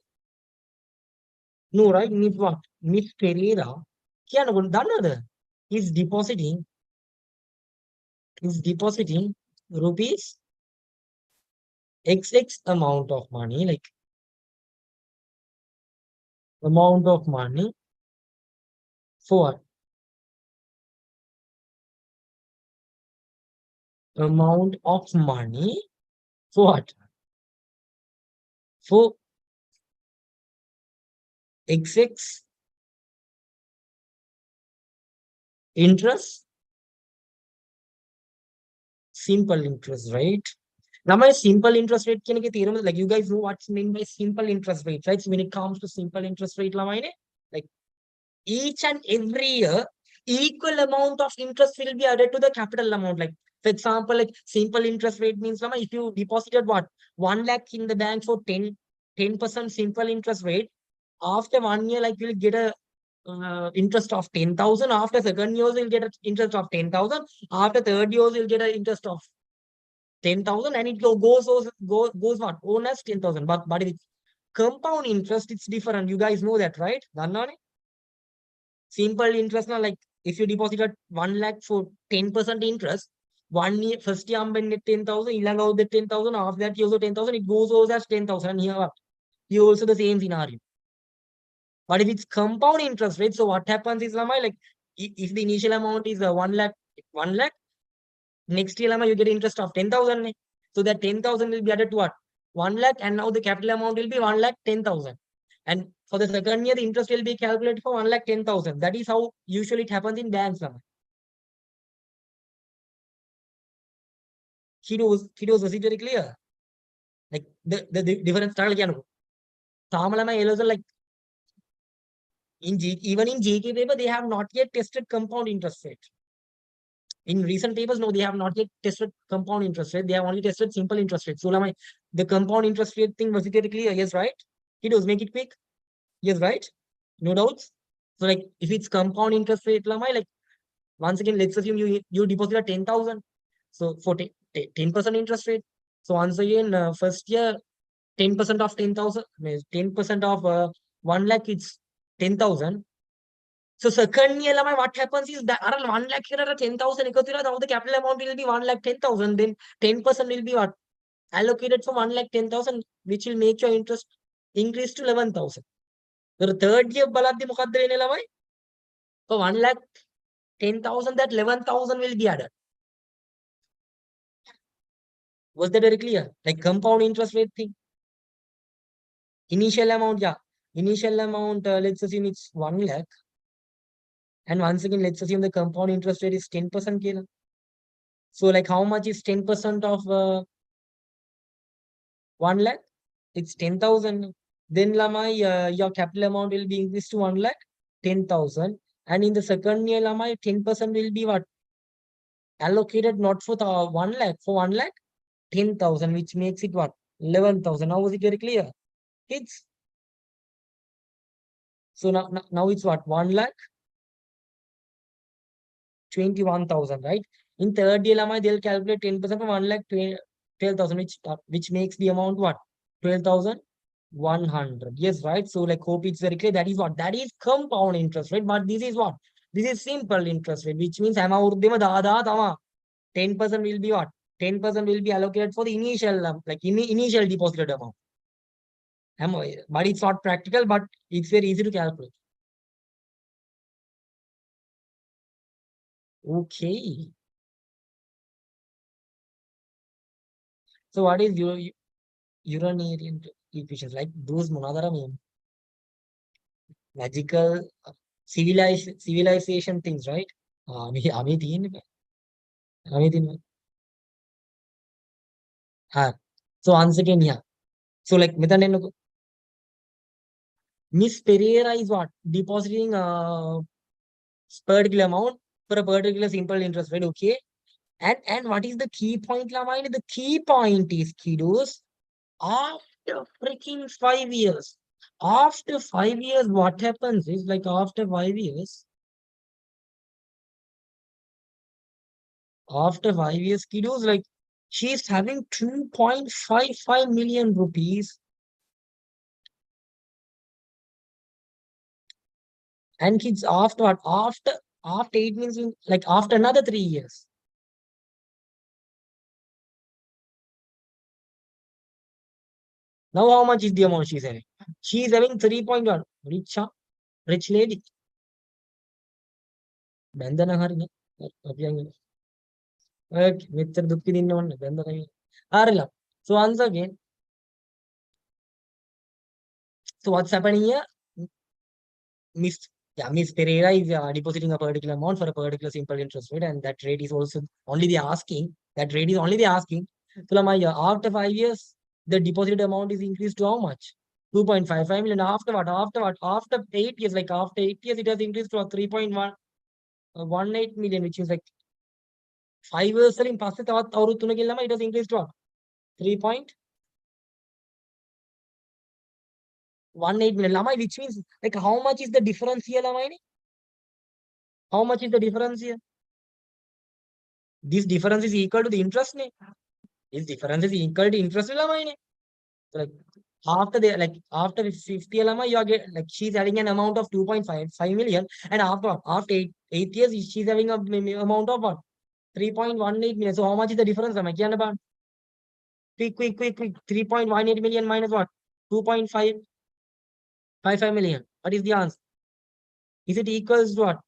No, right? Miss what? Miss Pereira. Kiana, done is depositing rupees XX amount of money, like amount of money for amount of money for what? For XX interest, simple interest, right? Now, my simple interest rate can get theorem, like you guys know what's meant by simple interest rate, right? So when it comes to simple interest rate, like each and every year, equal amount of interest will be added to the capital amount. Like, for example, like simple interest rate means, if you deposited what 1 lakh in the bank for 10% simple interest rate, after 1 year, like you'll get a interest of 10,000. After second years, you'll get an interest of 10,000. After third years, you'll get an interest of 10,000, and it goes what? Own as 10,000. But with compound interest, it's different. You guys know that, right? Dannane? Simple interest now, like if you deposited 1 lakh for 10% interest, 1 year, first year, 10,000, ilang the 10,000, after that, you also 10,000, it goes over as 10,000. And here, you also the same scenario. But if it's compound interest rate, so what happens is, like, if the initial amount is 1 lakh, 1 lakh, next year, you get interest of 10,000. So that 10,000 will be added to what? 1 lakh, and now the capital amount will be 1 lakh 10,000. And for the second year, the interest will be calculated for 1 lakh 10,000. That is how usually it happens in banks. Was it very clear? Like the difference started. Like even in GK paper, they have not yet tested compound interest rate. In recent papers, no, they have not yet tested compound interest rate. They have only tested simple interest rate. So the compound interest rate thing was it very clear? Yes, right? Kiddos, make it quick. Yes, right? No doubts. So like if it's compound interest rate, like once again, let's assume you deposit 10,000. So for 10% interest rate. So once again, first year 10% of 10,000, 10% of 1 lakh, it's 10,000. So second year, what happens is that around 1 lakh here are 10,000, now the capital amount will be 1 lakh 10,000. Then 10% will be what? Allocated for 1 lakh 10,000, which will make your interest increase to 11,000. The third year, Baladi Mukaddar, for 1 lakh 10,000, that 11,000 will be added. Was that very clear? Like compound interest rate thing. Initial amount, yeah. Initial amount, let's assume it's 1 lakh. And once again, let's assume the compound interest rate is 10%. So like how much is 10% of 1 lakh? It's 10,000. Then Lamai, your capital amount will be increased to 1 lakh, 10,000. And in the second year, Lamai, 10% will be what? Allocated not for the 1 lakh, for 1 lakh, 10,000, which makes it what? 11,000. Now was it very clear? It's so now it's what? 1 lakh, 21,000, right? In third year, they'll calculate 10% from 1 lakh 12,000, which makes the amount what? 12,100. Yes, right? So like hope it's very clear. That is what? That is compound interest rate. But this is what? This is simple interest rate, which means 10% will be what? 10% will be allocated for the initial initial deposited amount. But it's not practical, but it's very easy to calculate. Okay. So what is your urinarian equations? Like those monadara mean magical civilization things, right? Ami din. So once again, yeah. So like Miss Pereira is what? Depositing particular amount for a particular simple interest rate, okay? And what is the key point, Lamine? The key point is, kiddos, after freaking 5 years, what happens is, like, after 5 years, kiddos, like, she's having 2.55 million rupees. And kids, after what? After 8 means, like, after another 3 years. Now, how much is the amount she's having? She's having 3.1. Rich, huh? Rich lady. Bandana haringa. Okay, Mr. Dukki dinna one. Bandana. Arilla. So once again, so what's happening here? Miss Miss Pereira is depositing a particular amount for a particular simple interest rate, and that rate is also only the asking. That rate is only the asking. So after 5 years, the deposited amount is increased to how much? 2.55 million. After what? After 8 years, like after 8 years, it has increased to a 3.18 million, which is like 5 years in past it has increased to 3.18 million. Which means like how much is the difference here, Lamai? How much is the difference here? This difference is equal to the interest. This difference is equal to interest. So like after 50 LMI, you are like she's having an amount of 2.55 million, and after 8 years, she's having a amount of what? 3.18 million. So how much is the difference? Quick. 3.18 million minus what? 2.555 million. What is the answer? Is it equals to what?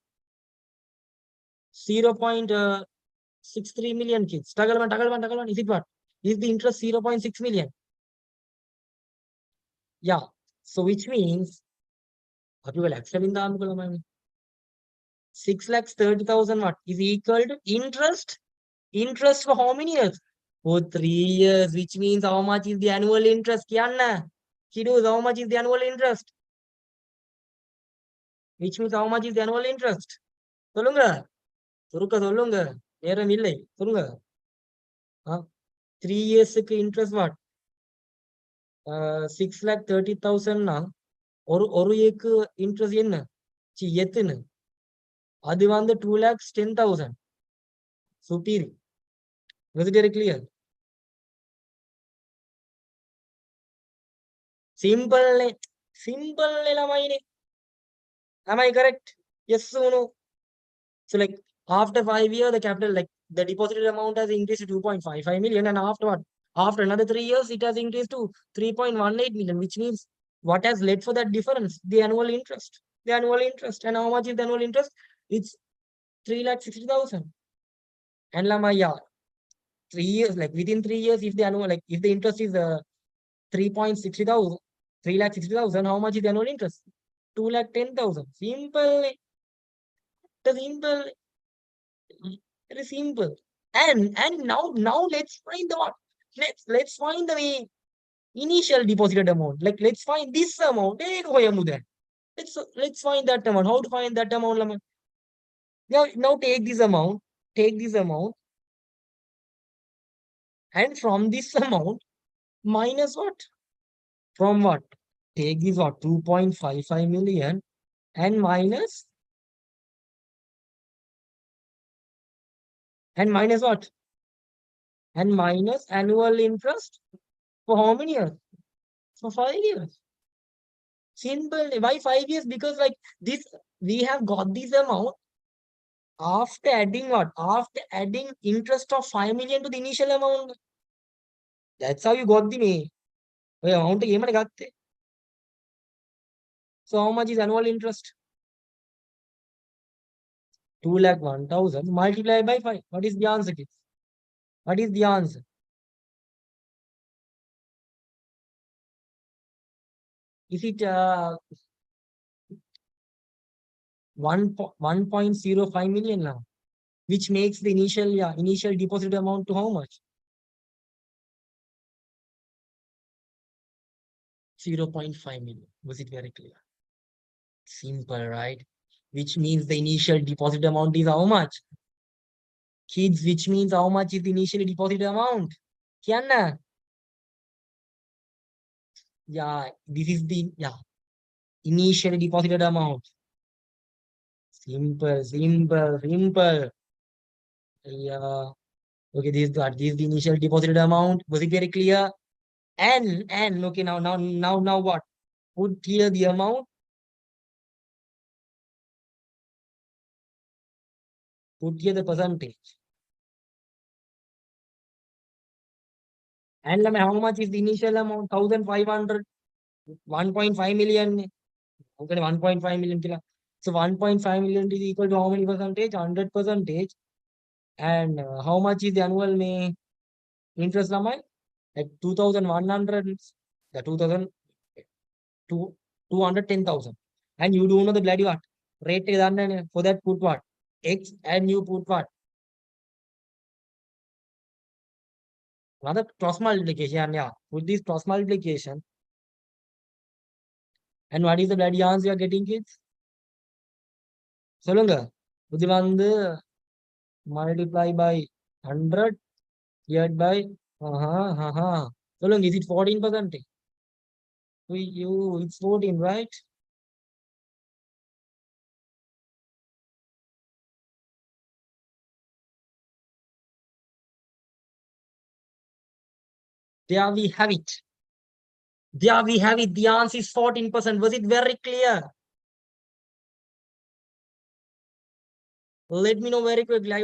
0.63 million kids. Tagalman. Is it what? Is the interest 0.6 million? Yeah. So which means, what you will accept in the 6,30,000 what is equal to interest? Interest for how many years? For 3 years, which means how much is the annual interest? Kianna? Kiddos, how much is the annual interest? Which means how much is the annual interest? சொல்லுங்க சொல்லுங்க நேரம் இல்லை சொல்லுங்க 3 years interest what? 6,30,000 na ஒரு ஏக்கு interest என்ன எத்துன்னு அது வந்து 2,10,000 superior. Was it very clear? Simple am I correct? Yes or no? So like after 5 years, the capital, like the deposited amount has increased to 2.55 million, and after what? After another 3 years, it has increased to 3.18 million, which means what has led for that difference? The annual interest. The annual interest. And how much is the annual interest? It's 3,60,000. And 3 years, like within 3 years, if the annual, like if the interest is 3.60,000, 3,60,000, how much is the annual interest? 2,10,000. Simple, the simple, very simple. And now let's find the what? Let's find the initial deposited amount. Like let's find this amount. Let's find that amount. How to find that amount? Now take this amount. Take this amount, and from this amount minus what? From what? Take this what? 2.55 million and minus what? And minus annual interest for how many years? For 5 years. Simple. Why 5 years? Because like this, we have got this amount after adding what? After adding interest of 5 million to the initial amount. That's how you got the amount. So how much is annual interest? 2,01,000 multiplied by 5. What is the answer, kids? What is the answer? Is it 1.05 million now? Which makes the initial deposit amount to how much? 0.5 million. Was it very clear? Simple, right? Which means the initial deposit amount is how much? Kids, which means how much is the initial deposit amount? Kianna? Yeah, this is the initial deposited amount. Simple, simple, simple. Yeah. Okay, this is the initial deposited amount. Was it very clear? And okay, now what? Put here the amount. Put here the percentage. And how much is the initial amount? 1,500. 1.5 million. Okay, 1.5 million. So 1.5 million is equal to how many percentage? 100 percentage. And how much is the annual interest amount? Like 2,100. The 2,000 to 210,000. And you do know the bloody what? Rate for that put what? X, and you put what? Another cross multiplication. Yeah. Put this cross multiplication. And what is the bloody answer you are getting, kids? சொல்லுங்க. இது வந்து multiply by 100 divided by சொல்லுங்க, is it 14%? It's 14, right? There we have it. There we have it. The answer is 14%. Was it very clear? Let me know very quickly. I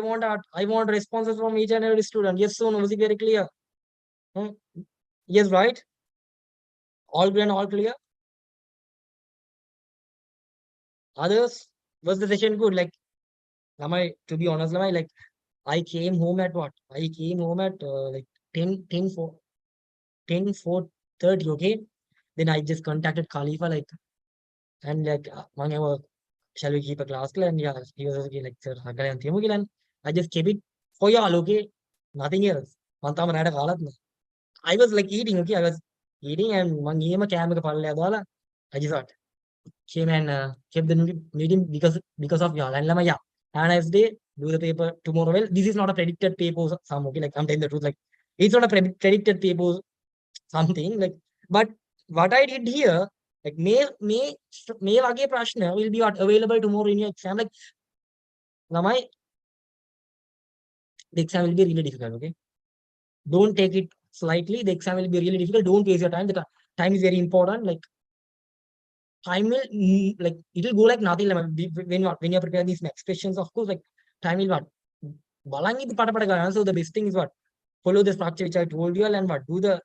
want responses from each and every student. Yes, so no. Was it very clear? Yes, right? All clear and all clear? Others? Was the session good? Like, to be honest, like, I came home at what? I came home at like 4:30, okay? Then I just contacted Khalifa, like, and like, shall we keep a class? And yeah, he was okay, like, sir, and I just kept it for y'all, okay? Nothing else. I was like eating, okay? I was eating and one game a camera. I just thought, came and kept the meeting because of y'all. And yeah, and I day, do the paper tomorrow. Well, this is not a predicted paper, some okay, like I'm telling the truth, like it's not a predicted paper, something like. But what I did here, like may aage prashna will be what available tomorrow in your exam. Like Lamai, the exam will be really difficult. Okay, don't take it slightly. The exam will be really difficult. Don't waste your time. The time is very important. Like time will like it will go like nothing. Like, when you're preparing these next questions, of course, like time will what balangi the pata. So the best thing is what, follow the structure which I told you, and what, do the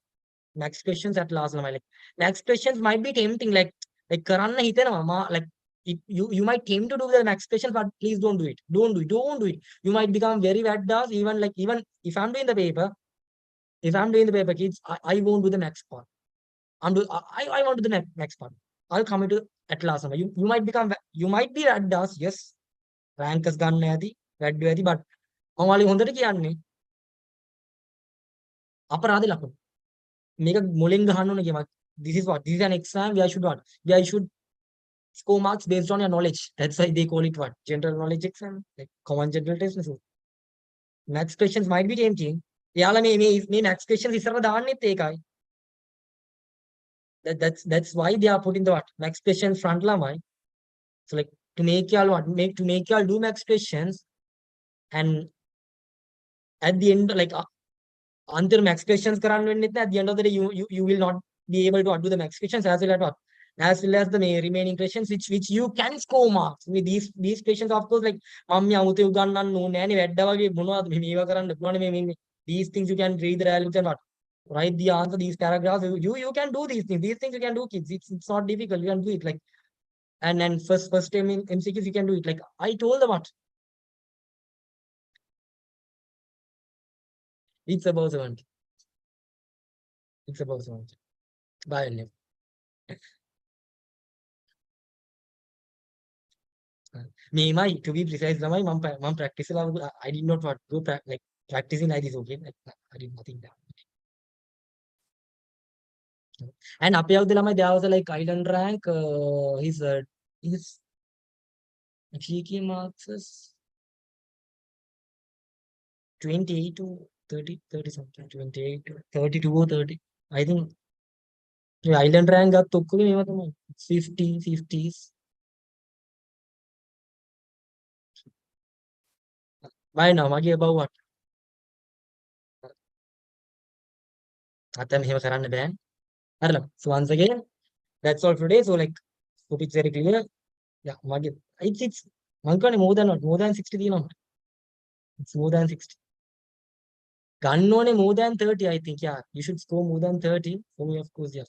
next questions at last. Like next questions might be tempting, like karanna hite na like you might aim to do the max question, but please don't do it. Don't do it. You might become very bad does even if I'm doing the paper, kids, I won't do the max part. I want to do the next part. I'll come into at last. You might become you might be at does, yes. Rankers ගන්න ඇති වැඩි ඇති but මම හොඳට කියන්නේ අපරාධ ලකුණු. මේක මුලින් ගහන්න ඕනේ කියනවා. This is an exam where I should what? Where I should score marks based on your knowledge. That's why they call it what? General knowledge exam. Like common general test. Max questions might be tempting. එයාලා මේ max questions ඉස්සරව දාන්නෙත් ඒකයි. That's why they are putting the what? Max questions front lamai. So like to make y'all what? To make y'all do max questions, and at the end like until max questions කරන්න වෙන්නේ නැත්නම් at the end of the day you will not be able to do the max questions as well as what? As well as the remaining questions which you can score marks with these questions. Of course, like මම යමුතේ උගන්නන්න ඕනේ නෑනේ වැඩ වගේ මොනවද මේවා කරන්න පුළුවන් මේ these things you can read the values and what? Write the answer, these paragraphs. You can do these things. These things you can do, kids. It's not difficult. You can do it. Like and first time in MCQs you can do it. Like I told them what? It's about 70. It's about 70. Bye, Neil. Me, to be precise, mom practice. I did not want to go like practicing like this. Okay, like, I did nothing there. And up here, there was like island rank. His GK marks is 28 to 30 something. 28 to 32 or 30. I think the island rank got to 50s. Why now? Magi about what? Atam him karana ban. So once again, that's all for today. So like, hope it's very clear. Yeah, Magi. It's more than 60. No, it's more than 60. Gun on more than 30. I think yeah, you should score more than 30. For me, of course, yeah.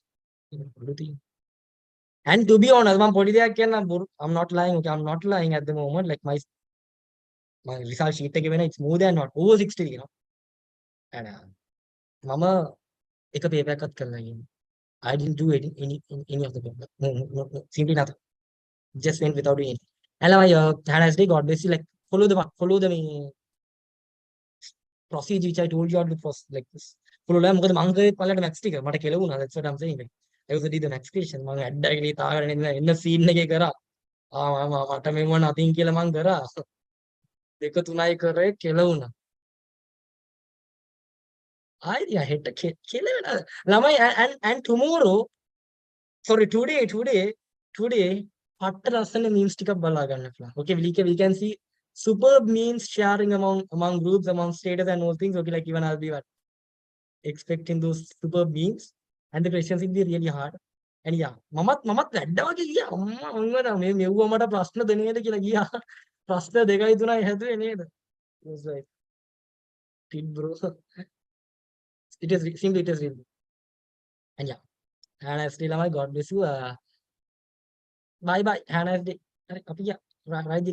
And to be honest, I'm not lying. Okay, I'm not lying at the moment. Like my result sheet it's more than not over 60. You know, and mama, एक paper cut करना है. I didn't do any of the paper. No, simply nothing. Just went without doing anything. And my had day God basically like follow the procedure which I told you how to process like this. Follow them because manga palette max sticker. But that's what I'm saying. Like I was did the max creation. Manga had directly in the scene nage kara. මට මෙව nothing කියලා මං කරා. දෙක තුනයි කරේ කෙලවුණා. I hit a kill ළමයි and tomorrow sorry today පට්ට ලස්සන memes ටිකක් බලා ගන්න පුළුවන්. Okay, we can see superb memes sharing among groups, among status and all things. Okay, like even I'll be expecting those superb memes and the questions will be really hard. And yeah, මමත් වැඩ වගේ ගියා. අම්මා මේ මෙව්ව මට ප්‍රශ්න දෙන්නේද කියලා ගියා. ප්‍රශ්න දෙකයි තුනයි හැදුවේ නේද? It was like it bro. It is simply it is really. And yeah, and I still God bless you. Bye bye. Have a nice day. Right,